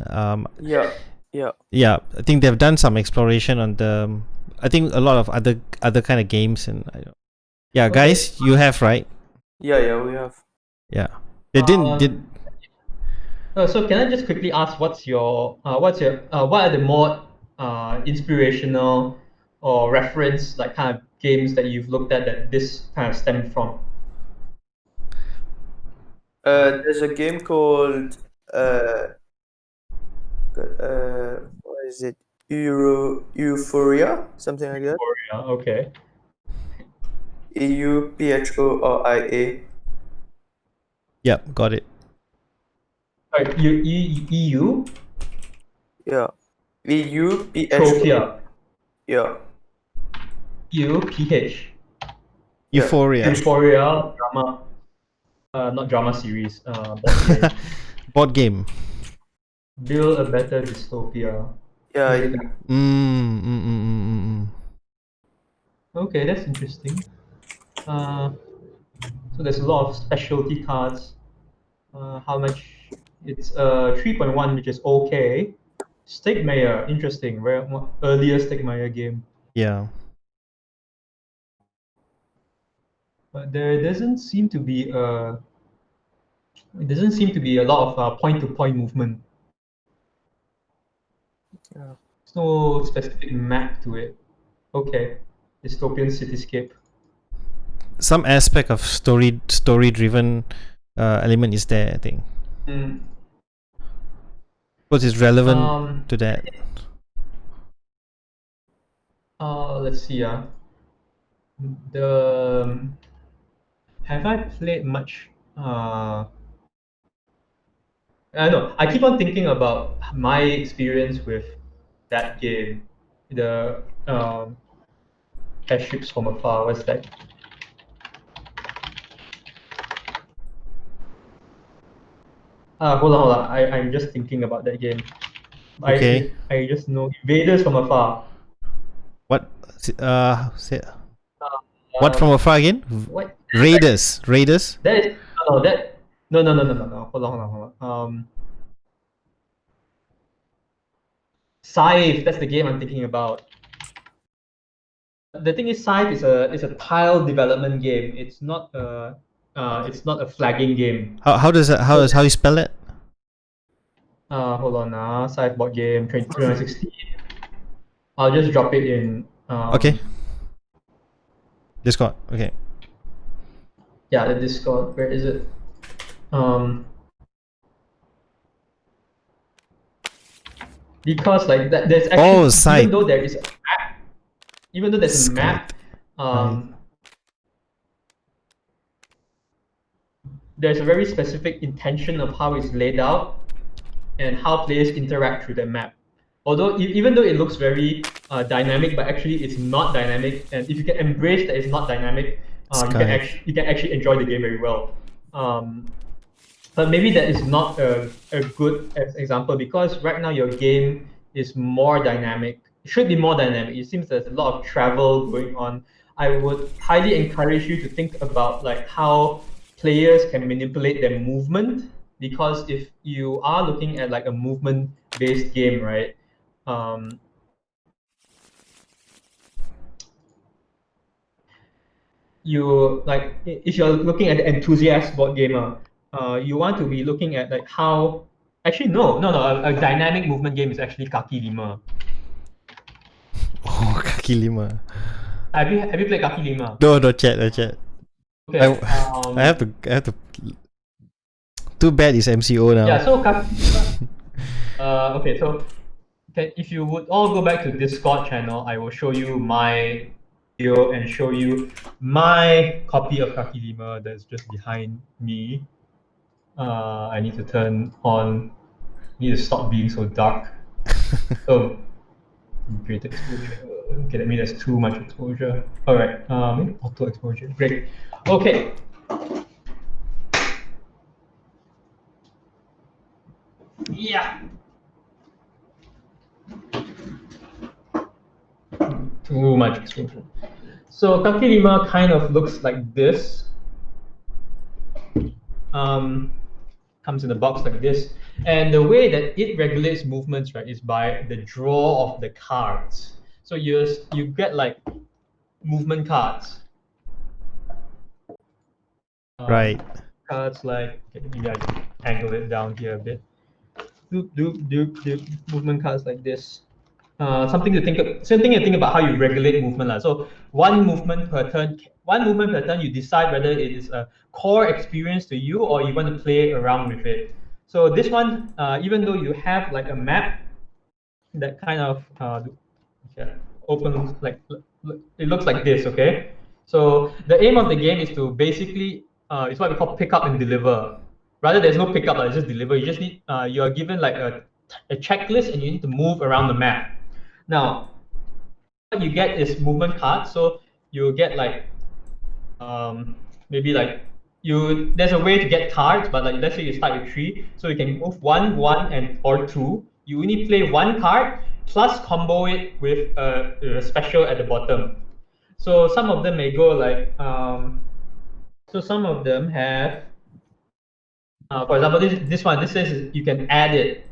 Yeah, yeah. Yeah, I think they've done some exploration on the. I think a lot of other kind of games, and yeah, Okay. guys, you have, right? Yeah, we have. Yeah, they did. So can I just quickly ask, what are the more inspirational or reference like kind of games that you've looked at that this kind of stemmed from? There's a game called what is it? Euphoria, something like that. Yeah, okay. Euphoria. Yep, got it. Right, EU Yeah. Euphoria. Tropia. Yeah. EUPH. Euphoria. Euphoria drama, not drama series. Board game. Board game. Build a better dystopia. Yeah. Okay, Mm. okay, that's interesting. So there's a lot of specialty cards. How much It's 3.1, which is okay. Stegmaier, interesting. Very earlier Stegmaier game. Yeah. But there doesn't seem to be a lot of point-to-point movement. Yeah. There's no specific map to it. Okay, dystopian cityscape. Some aspect of story driven element is there, I think. What is relevant to that? Let's see. Have I played much? I know. I keep on thinking about my experience with that game, the Airships from Afar. What's that? Hold on. I'm just thinking about that game. Okay. I just know Invaders from Afar. What? What from afar again? What? Raiders. Raiders. That is no. Hold on. Scythe. That's the game I'm thinking about. The thing is, Scythe is a tile development game. It's not a flagging game. How you spell it? Hold on now. Scythe board game 2016. I'll just drop it in. Okay. Discord. Okay. Yeah, the Discord. Where is it? Because like that, there's actually Scythe. even though there is a map, even though there's a map, there's a very specific intention of how it's laid out and how players interact through the map. Although even though it looks very dynamic, but actually it's not dynamic. And if you can embrace that it's not dynamic, you can actually enjoy the game very well. But maybe that is not a good example, because right now your game is more dynamic. It should be more dynamic. It seems there's a lot of travel going on. I would highly encourage you to think about like how players can manipulate their movement, because if you are looking at like a movement-based game, right? You like if you're looking at the enthusiast board gamer, you want to be looking at like how. Actually, no. A dynamic movement game is actually Kaki Lima. Oh, Kaki Lima. Have you played Kaki Lima? No, chat. Okay. I have to. Too bad it's MCO now. Yeah. So Kaki Lima. Okay. So, if you would all go back to Discord channel, I will show you my video and show you my copy of Kaki Lima that's just behind me. I need to turn on. Need to stop being so dark. So, great exposure. Okay, that means there's too much exposure. All right, maybe auto exposure. Great. Okay. Yeah. Too much exposure. So Kaki Lima kind of looks like this. Comes in a box like this, and the way that it regulates movements, right, is by the draw of the cards. So you get like movement cards. Right. Cards like, okay, maybe I can angle it down here a bit. Movement cards like this. Something to think about how you regulate movement. So one movement per turn, you decide whether it is a core experience to you or you want to play around with it. So this one, even though you have like a map that kind of opens, like it looks like this, okay? So the aim of the game is to basically, it's what we call pick up and deliver. Rather, there's no pick up, it's just deliver. You just need, you are given like a checklist and you need to move around the map. Now, what you get is movement cards. So you get like, maybe like there's a way to get cards, but like let's say you start with 3, so you can move 1, or 2. You only play 1 card plus combo it with a special at the bottom. So some of them may go like, so some of them have for example, this is you can add it.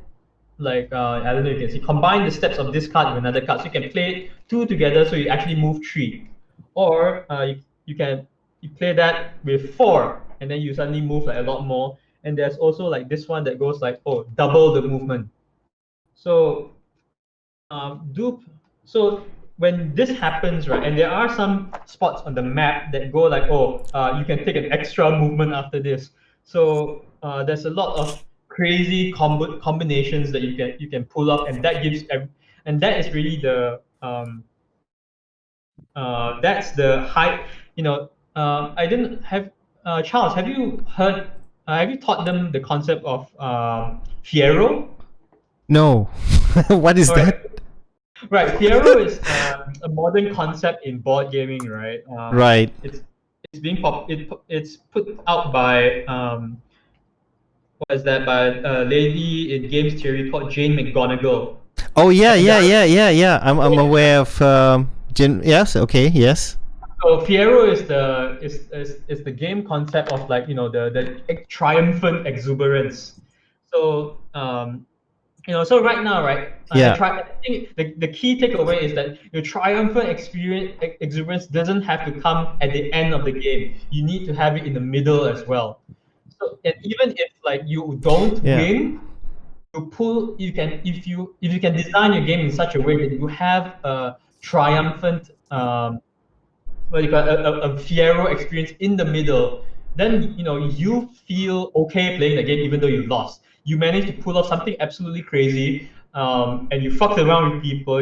Like I don't know, you can see combine the steps of this card with another card, so you can play two together, so you actually move three, or you can you play that with four, and then you suddenly move like a lot more. And there's also like this one that goes like, oh, double the movement. So do so when this happens, right, and there are some spots on the map that go like, oh, you can take an extra movement after this. So there's a lot of crazy combinations that you can pull up, and that gives and that is really the that's the high. You know, I didn't have Charles. Have you heard? Have you taught them the concept of Fiero? No. What is All right. that? Right, Fiero is a modern concept in board gaming, right? Right. It's being it's put out by what is that, by a lady in games theory called Jane McGonigal. Oh yeah, And yeah, that- yeah, yeah, yeah. I'm aware of yes, okay, yes. So Fiero is is the game concept of, like, you know, the triumphant exuberance. So you know, so right now, right? Yeah. I think the key takeaway is that your triumphant exuberance doesn't have to come at the end of the game. You need to have it in the middle as well. So, and even if like you don't Yeah. win, if you can design your game in such a way that you have a triumphant what do you call it, a Fiero experience in the middle, then you know you feel okay playing the game even though you lost. You managed to pull off something absolutely crazy, and you fucked around with people.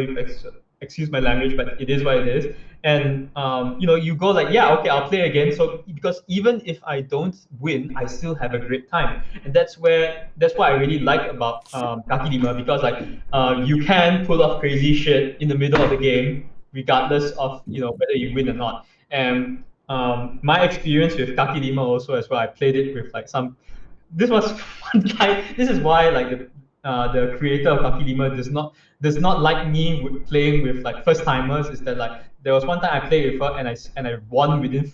Excuse my language, but it is what it is. And you know, you go like, yeah, okay, I'll play again. So because even if I don't win, I still have a great time, and that's what I really like about Kaki Lima, because like you can pull off crazy shit in the middle of the game, regardless of, you know, whether you win or not. And my experience with Kaki Lima also as well, I played it with like some. This was one guy. This is why like the creator of Kaki Lima does not like me playing with like first timers. Is that like there was one time I played with her, and I won within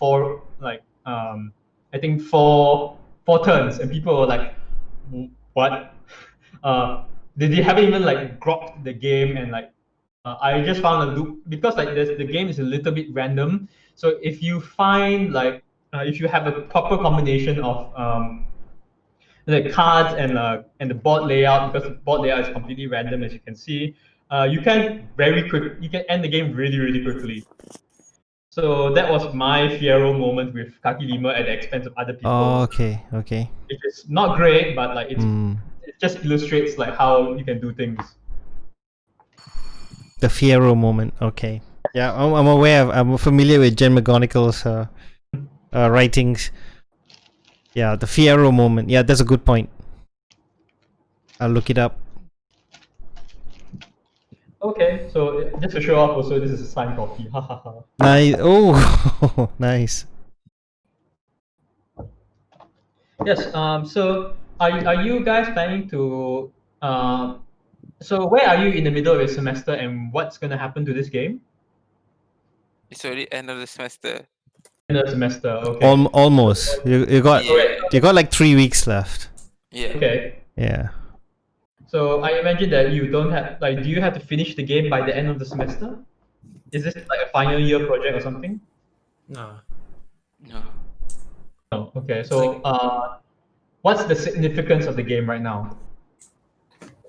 I think four turns, and people were like, what? They haven't even like grokked the game, and like I just found a loop because like the game is a little bit random. So if you find like if you have a proper combination of the cards and the board layout, because the board layout is completely random, as you can see, you can end the game really quickly. So that was my Fiero moment with Kaki Lima at the expense of other people. Oh, okay, okay. Which is not great, but like Mm. it just illustrates like how you can do things. The Fiero moment. Okay. Yeah, I'm aware. I'm familiar with Jen McGonigal's writings. Yeah, the Fiero moment. Yeah, that's a good point. I'll look it up. Okay, so just to show off, also this is a signed copy. Nice. Oh, nice. Yes. So are you guys planning to so where are you in the middle of your semester, and what's gonna happen to this game? It's already end of the semester. End of the semester. Okay. Almost. You got Yeah. you got like 3 weeks left. Yeah. Okay. Yeah. So I imagine that you don't have like, do you have to finish the game by the end of the semester? Is this like a final year project or something? No. No. No. Okay. So what's the significance of the game right now?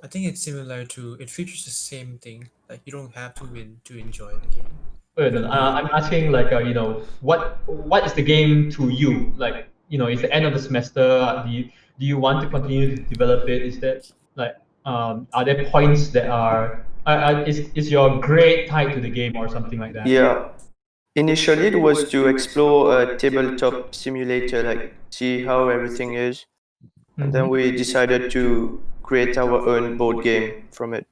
I think it's similar to, it features the same thing. Like you don't have to win to enjoy the game. Wait, no, I'm asking like you know, what is the game to you? Like, you know, it's the end of the semester. Do you want to continue to develop it? Is that like are there points that is your grade tied to the game or something like that? Yeah. Initially, it was to explore a tabletop simulator, like see how everything is. And then we decided to create our own board game from it.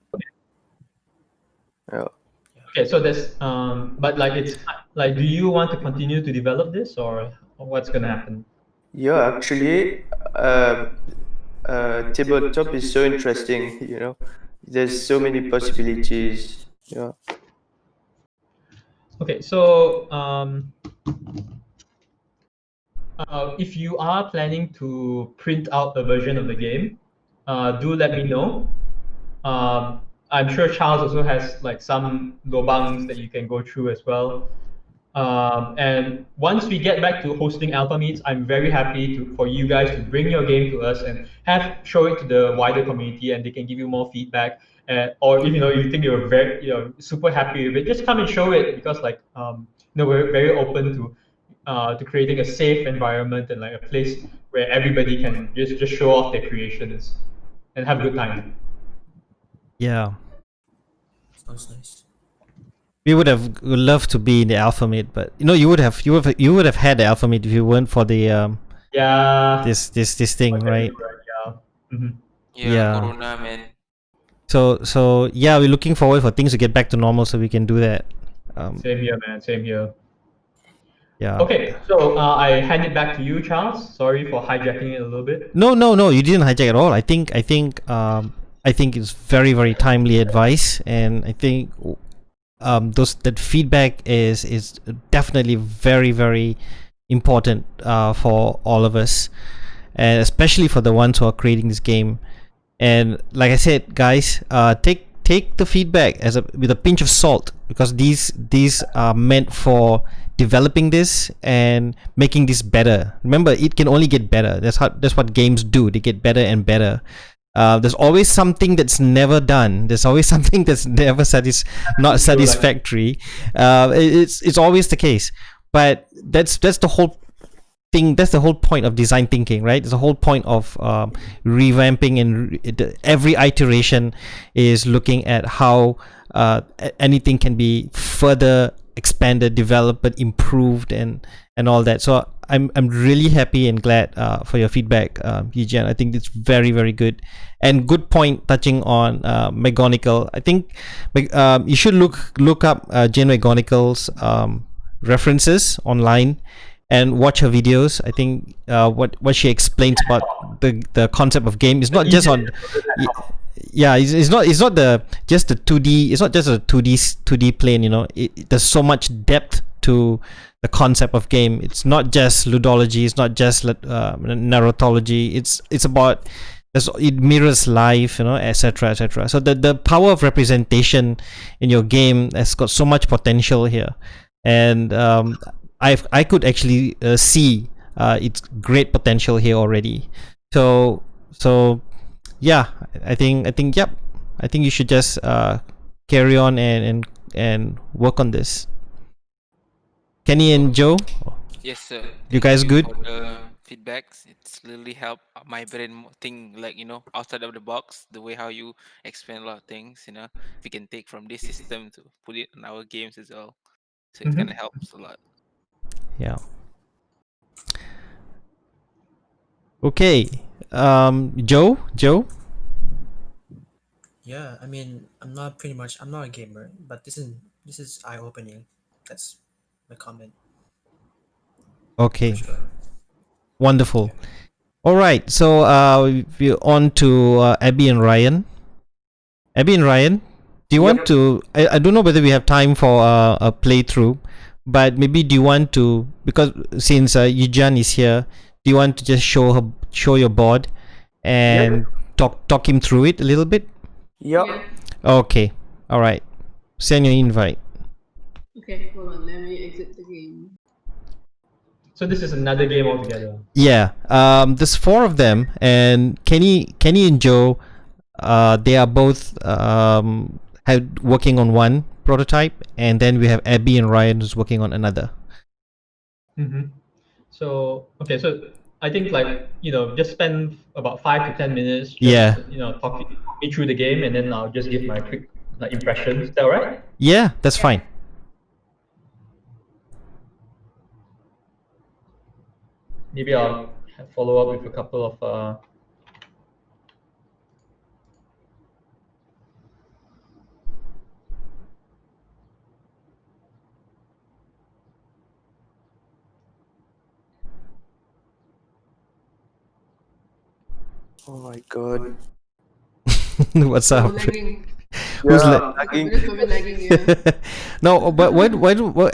Yeah. Okay, so there's but like it's like, do you want to continue to develop this, or what's gonna happen? Yeah, actually, tabletop is so interesting, you know. There's so many possibilities. Yeah. Okay, so if you are planning to print out a version of the game, do let me know. I'm sure Charles also has like some lobangs that you can go through as well. And once we get back to hosting alpha meets, I'm very happy for you guys to bring your game to us and show it to the wider community, and they can give you more feedback. Or if you think you're very super happy with it, just come and show it, because like we're very open to creating a safe environment and like a place where everybody can just show off their creations and have a good time. Yeah. Sounds nice. We would have loved to be in the alpha meet, but you would have had the alpha meet if you weren't for the Yeah. this thing, right? Yeah. Mhm. Yeah. Corona, man. So yeah, we're looking forward for things to get back to normal so we can do that. Same here, man. Same here. Yeah. Okay, so I hand it back to you, Charles. Sorry for hijacking it a little bit. No, you didn't hijack at all. I think it's very, very timely advice, and I think that feedback is definitely very, very important for all of us, and especially for the ones who are creating this game. And like I said, guys, take the feedback with a pinch of salt, because these are meant for developing this and making this better. Remember, it can only get better. That's what games do. They get better and better. There's always something that's never done. There's always something that's never not satisfactory. It's always the case. But that's the whole thing. That's the whole point of design thinking, right? It's the whole point of revamping, and every iteration is looking at how anything can be further expanded, developed, improved, and all that. So I'm really happy and glad for your feedback, Eugene. I think it's very, very good, and good point touching on McGonagall. I think you should look up Jane McGonagall's references online and watch her videos. I think what she explains about the concept of game is not just on. Yeah, it's not just the 2D. It's not just a 2D plane. There's so much depth to the concept of game. It's not just ludology. It's not just narratology. It's about it mirrors life, etc., etc. So the power of representation in your game has got so much potential here, and I could actually see its great potential here already. So yeah, I think yep. I think you should just carry on and work on this. Kenny and Joe, Yes, sir. you Thank guys good? for the feedbacks. It's really helped my brain think like outside of the box. The way how you explain a lot of things. We can take from this system to put it in our games as well. So it kind of helps a lot. Yeah. Okay. Joe. Yeah, I mean, I'm not a gamer, but this is eye opening. That's my comment. Okay. For sure. Wonderful. All right. So we're on to Abby and Ryan. Abby and Ryan, do you want to? I don't know whether we have time for a playthrough, but maybe do you want to? Because since Yujan is here, do you want to just show your board and talk him through it a little bit? Yep. Yeah. Okay. All right. Send your invite. Okay, hold on. Let me exit the game. So this is another game altogether. Yeah. There's 4 of them, and Kenny and Joe, they are both working on one prototype, and then we have Abby and Ryan who's working on another. So okay, so I think like just spend about 5 to 10 minutes. Talking me through the game, and then I'll just give my quick impressions. Is that all right? Yeah, that's fine. Maybe I'll follow up with a couple of. Oh my god. What's up? Lagging. Who's Yeah, I've lagging. just been lagging, yeah. No, but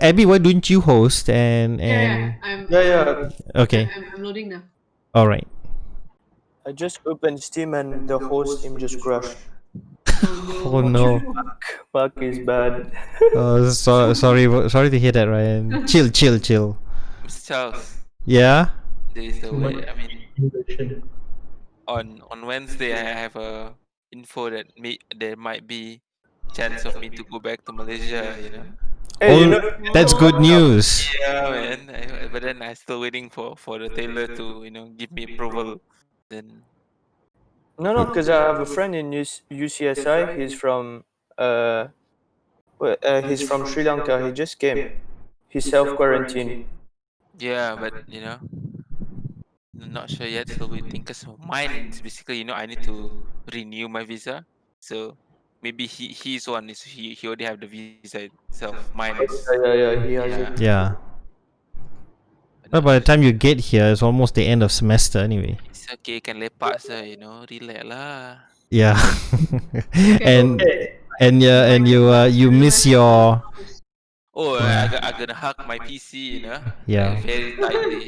Abby, why don't you host and Yeah, I'm, Yeah. okay, I'm loading now. all right. I just opened Steam and the whole Steam just crashed. Oh no. Oh no. Mark is bad. Sorry to hear that, Ryan. Chill. Mr. Charles, Yeah. there is the Too way. much I mean, innovation. on Wednesday, I have a info that there might be chance of me to go back to Malaysia. Hey, you know, That's good Oh. news. Yeah, man. But then I still waiting for the tailor to give me approval. Then no, because I have a friend in UCSI. He's from Sri Lanka. He just came. He's self quarantined. yeah, but not sure yet. Still waiting. Cause mine is basically I need to renew my visa. So maybe his one is he already have the visa itself. Mine is Yeah. He has yeah. it. Yeah. But Well, not by the sure. time you get here, it's almost the end of semester anyway. It's okay. Can lepak sir. Relax lah. Yeah. Okay. and Okay. you miss your Oh, Yeah. I gonna hug my PC. Yeah. Like very tightly.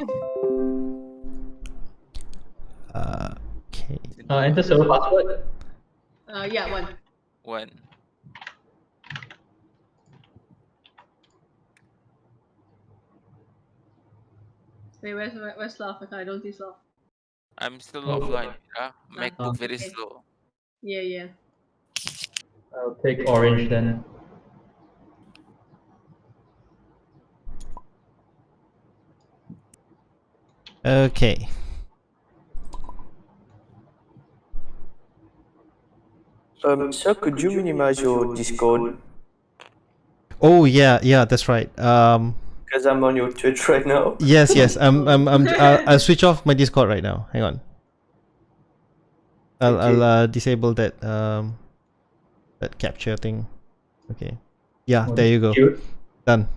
Okay. Enter server password. Yeah, one. One. Wait, where's Slav? I don't see Slav. I'm still Oh. offline. MacBook very Okay. slow. Yeah. I'll take orange then. Okay. Sir, could you minimize your Discord? Oh yeah, that's right. Because I'm on your Twitch right now. Yes. I'll switch off my Discord right now. Hang on. I'll disable that capture thing. Okay. Yeah, there you go. Cute. Done.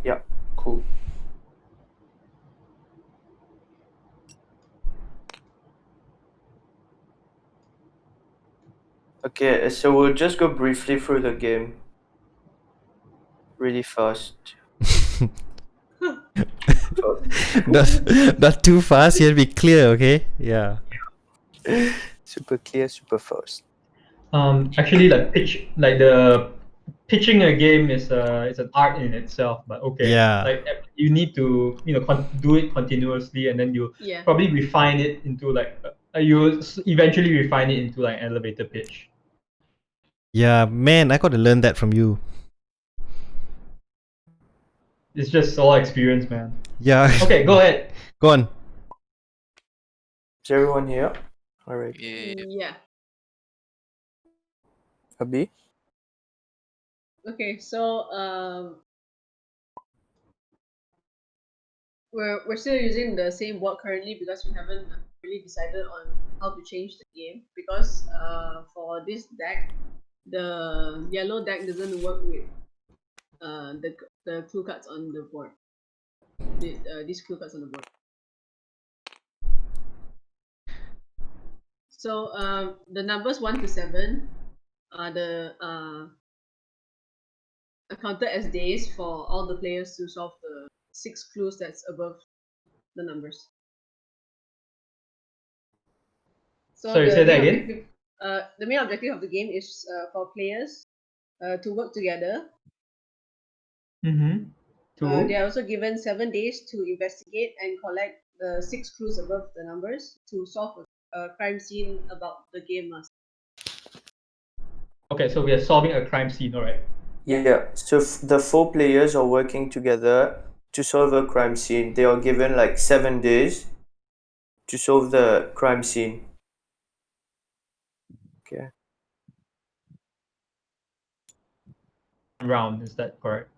Yeah, cool. Okay, so we'll just go briefly through the game. Really fast. Not too fast. You have to be clear. Okay. Yeah. Super clear, super fast. Actually, the pitching a game is it's an art in itself. But okay, Yeah. like you need to do it continuously, and then you Yeah. probably refine it into eventually refine it into like elevator pitch. Yeah, man, I got to learn that from you. It's just all experience, man. Yeah. Okay, go ahead. Go on. Is everyone here? Alright. Yeah. Abi? Okay, so we're still using the same board currently because we haven't really decided on how to change the game because for this deck the yellow deck doesn't work with the clue cards on the board. These clue cards on the board. So the numbers 1 to 7 are counted as days for all the players to solve the 6 clues that's above the numbers. Sorry, say that again? The main objective of the game is for players to work together. Mm-hmm. They are also given 7 days to investigate and collect the 6 clues above the numbers to solve a crime scene about the game master. Okay, so we are solving a crime scene, alright. Yeah, so the 4 players are working together to solve a crime scene. They are given like 7 days to solve the crime scene. Okay. Round, is that correct?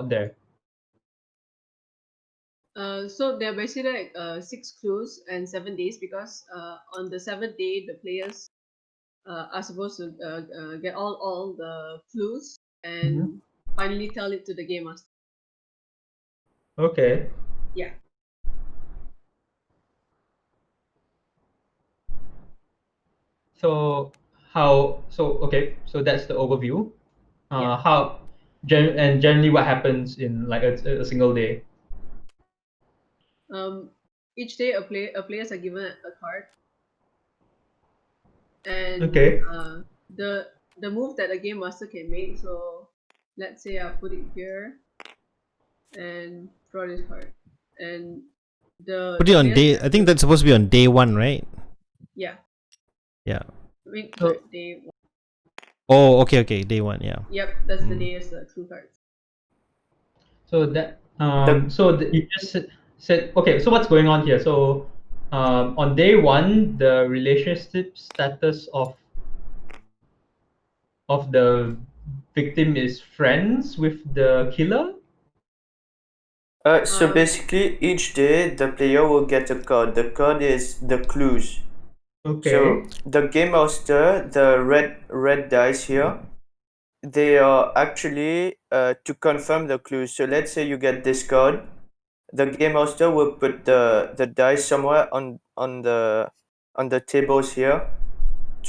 Out there. So they're basically like 6 clues and 7 days because on the 7th day the players are supposed to get all the clues and finally tell it to the game master. Okay. Yeah. So okay, so that's the overview. Yeah. And generally what happens in like a single day. Each day players are given a card, and Okay. the move that a game master can make. So let's say I'll put it here and draw this card, and Put it the on players day. have I think to, that's supposed to be on day 1, right? yeah. Yeah. I mean, So- sorry, day one. Oh, okay. Day 1. Yeah. Yep, that's the day as the clue cards. So that The- you just said okay. So what's going on here? So on day one, the relationship status of the victim is friends with the killer. So basically, each day the player will get a card. The card is the clues. Okay. So the game master, the red dice here, they are actually to confirm the clues. So let's say you get this card, the game master will put the dice somewhere on the tables here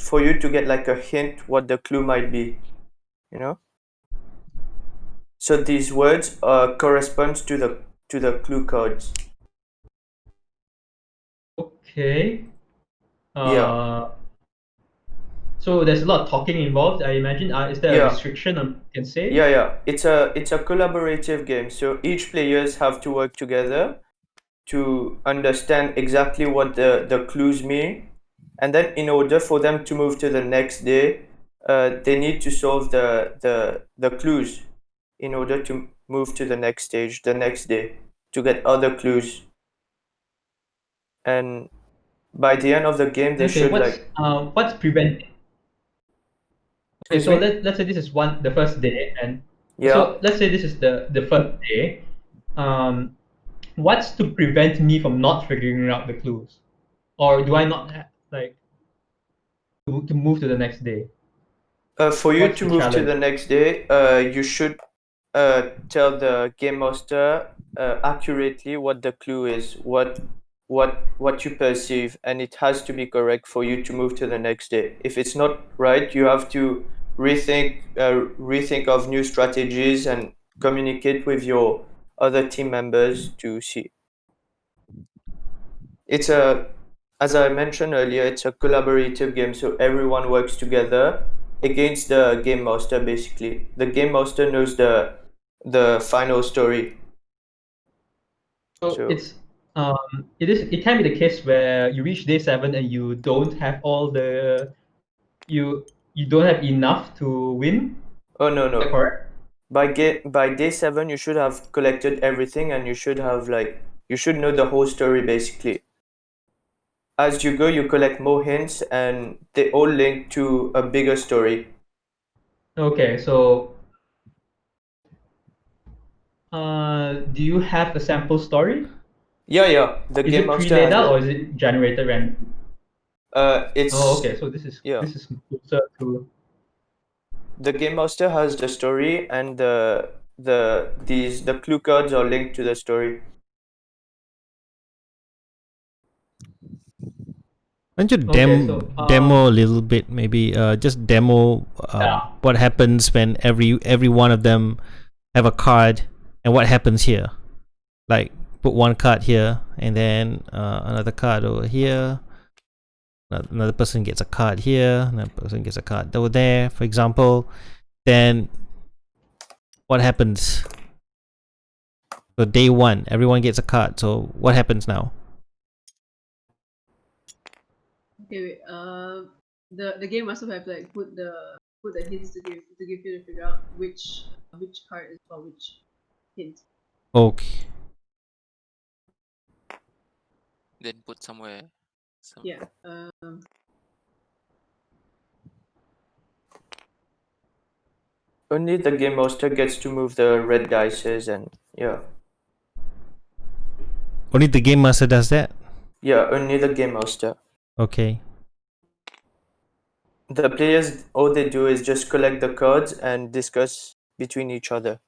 for you to get like a hint what the clue might be, you know. So these words corresponds to the clue cards. Okay. Yeah. So there's a lot of talking involved, I imagine. Is there a Yeah. restriction on what you can say? Yeah. It's a collaborative game. So each players have to work together to understand exactly what the clues mean, and then in order for them to move to the next day, they need to solve the clues in order to move to the next stage the next day to get other clues. And by the end of the game, they Okay. should like. What's preventing? Okay, Excuse so me. let's say this is the first day, and Yeah. so let's say this is the first day. What's to prevent me from not figuring out the clues, or do I not like to move to the next day? For you What's to the move to challenge? the next day, you should tell the game master accurately what the clue is, what you perceive, and it has to be correct for you to move to the next day. If it's not right, you have to rethink of new strategies and communicate with your other team members to see. It's a, as I mentioned earlier, it's a collaborative game, so everyone works together against the game master. Basically, the game master knows the final story. So So it can be the case where you reach day 7 and you don't have all the you don't have enough to win. oh no Is that no, correct? by day 7 you should have collected everything, and you should have like you should know the whole story basically. As you go, you collect more hints, and they all link to a bigger story. Okay, so do you have a sample story? Yeah. The Is game it master pre-laid has out or it. is it generated randomly? Oh, It's okay. So yeah. this is closer to. The game master has the story, and the clue cards are linked to the story. Why don't you Okay, so demo a little bit? Maybe just demo yeah. what happens when every one of them have a card, and what happens here. Like put one card here, and then another card over here. Another person gets a card here. Another person gets a card over there, for example. Then what happens? So day 1, everyone gets a card. So what happens now? Okay, wait. The game master have to like put the hints to give you to figure out which card is for which hint. Okay. Then put somewhere. Yeah. Only the game master gets to move the red dices, and yeah. Only the game master does that? Yeah, only the game master. Okay. The players, all they do is just collect the cards and discuss between each other.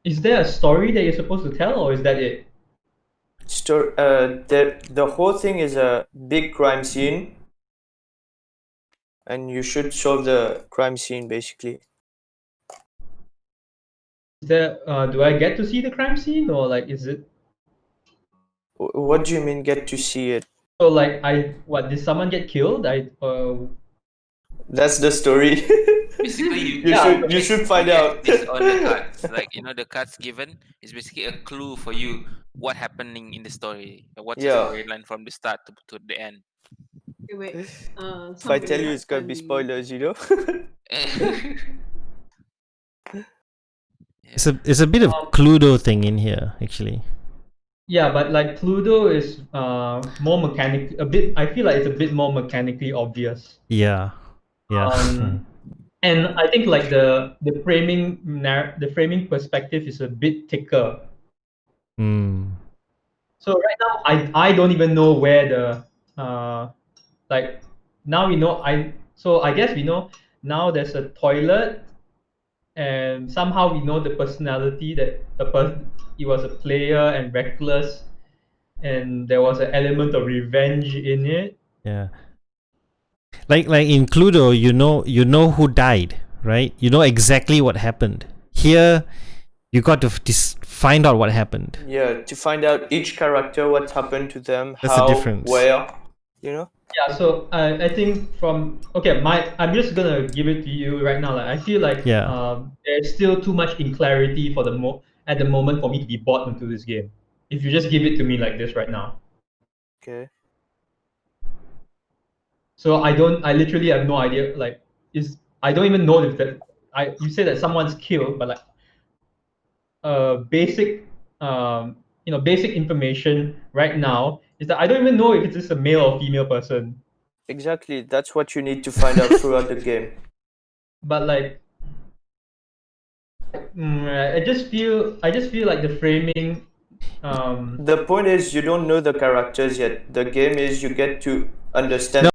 Is there a story that you're supposed to tell, or is that it? The whole thing is a big crime scene, and you should solve the crime scene basically. Is there, do I get to see the crime scene, or like is it? What do you mean get to see it? So like did someone get killed? That's the story. Basically, you should find out. This on the cards. Like, the cards given is basically a clue for you what happening in the story. What's the Yeah. storyline from the start to the end. Okay, wait. If I tell you, it's gonna be spoilers, Yeah. It's a bit of Cluedo thing in here actually. Yeah, but like Cluedo is more mechanic. I feel like it's a bit more mechanically obvious. Yeah. And I think like the framing perspective is a bit thicker. So right now I don't even know where the like now we know I guess we know now there's a toilet, and somehow we know the personality that he was a player and reckless, and there was an element of revenge in it. Yeah. Like in Cluedo, you know who died, right? You know exactly what happened. Here, you got to find out what happened. Yeah, to find out each character, what happened to them, That's how, the difference. where, you know. Yeah, so I think I'm just gonna give it to you right now. Like I feel like there's still too much clarity for at the moment for me to be bought into this game. If you just give it to me like this right now. Okay. So I literally have no idea. Like I don't even know if you say that someone's killed, but like basic basic information right now is that I don't even know if it's just a male or female person. Exactly, that's what you need to find out throughout the game. But like, I just feel like the framing. The point is you don't know the characters yet. The game is you get to understand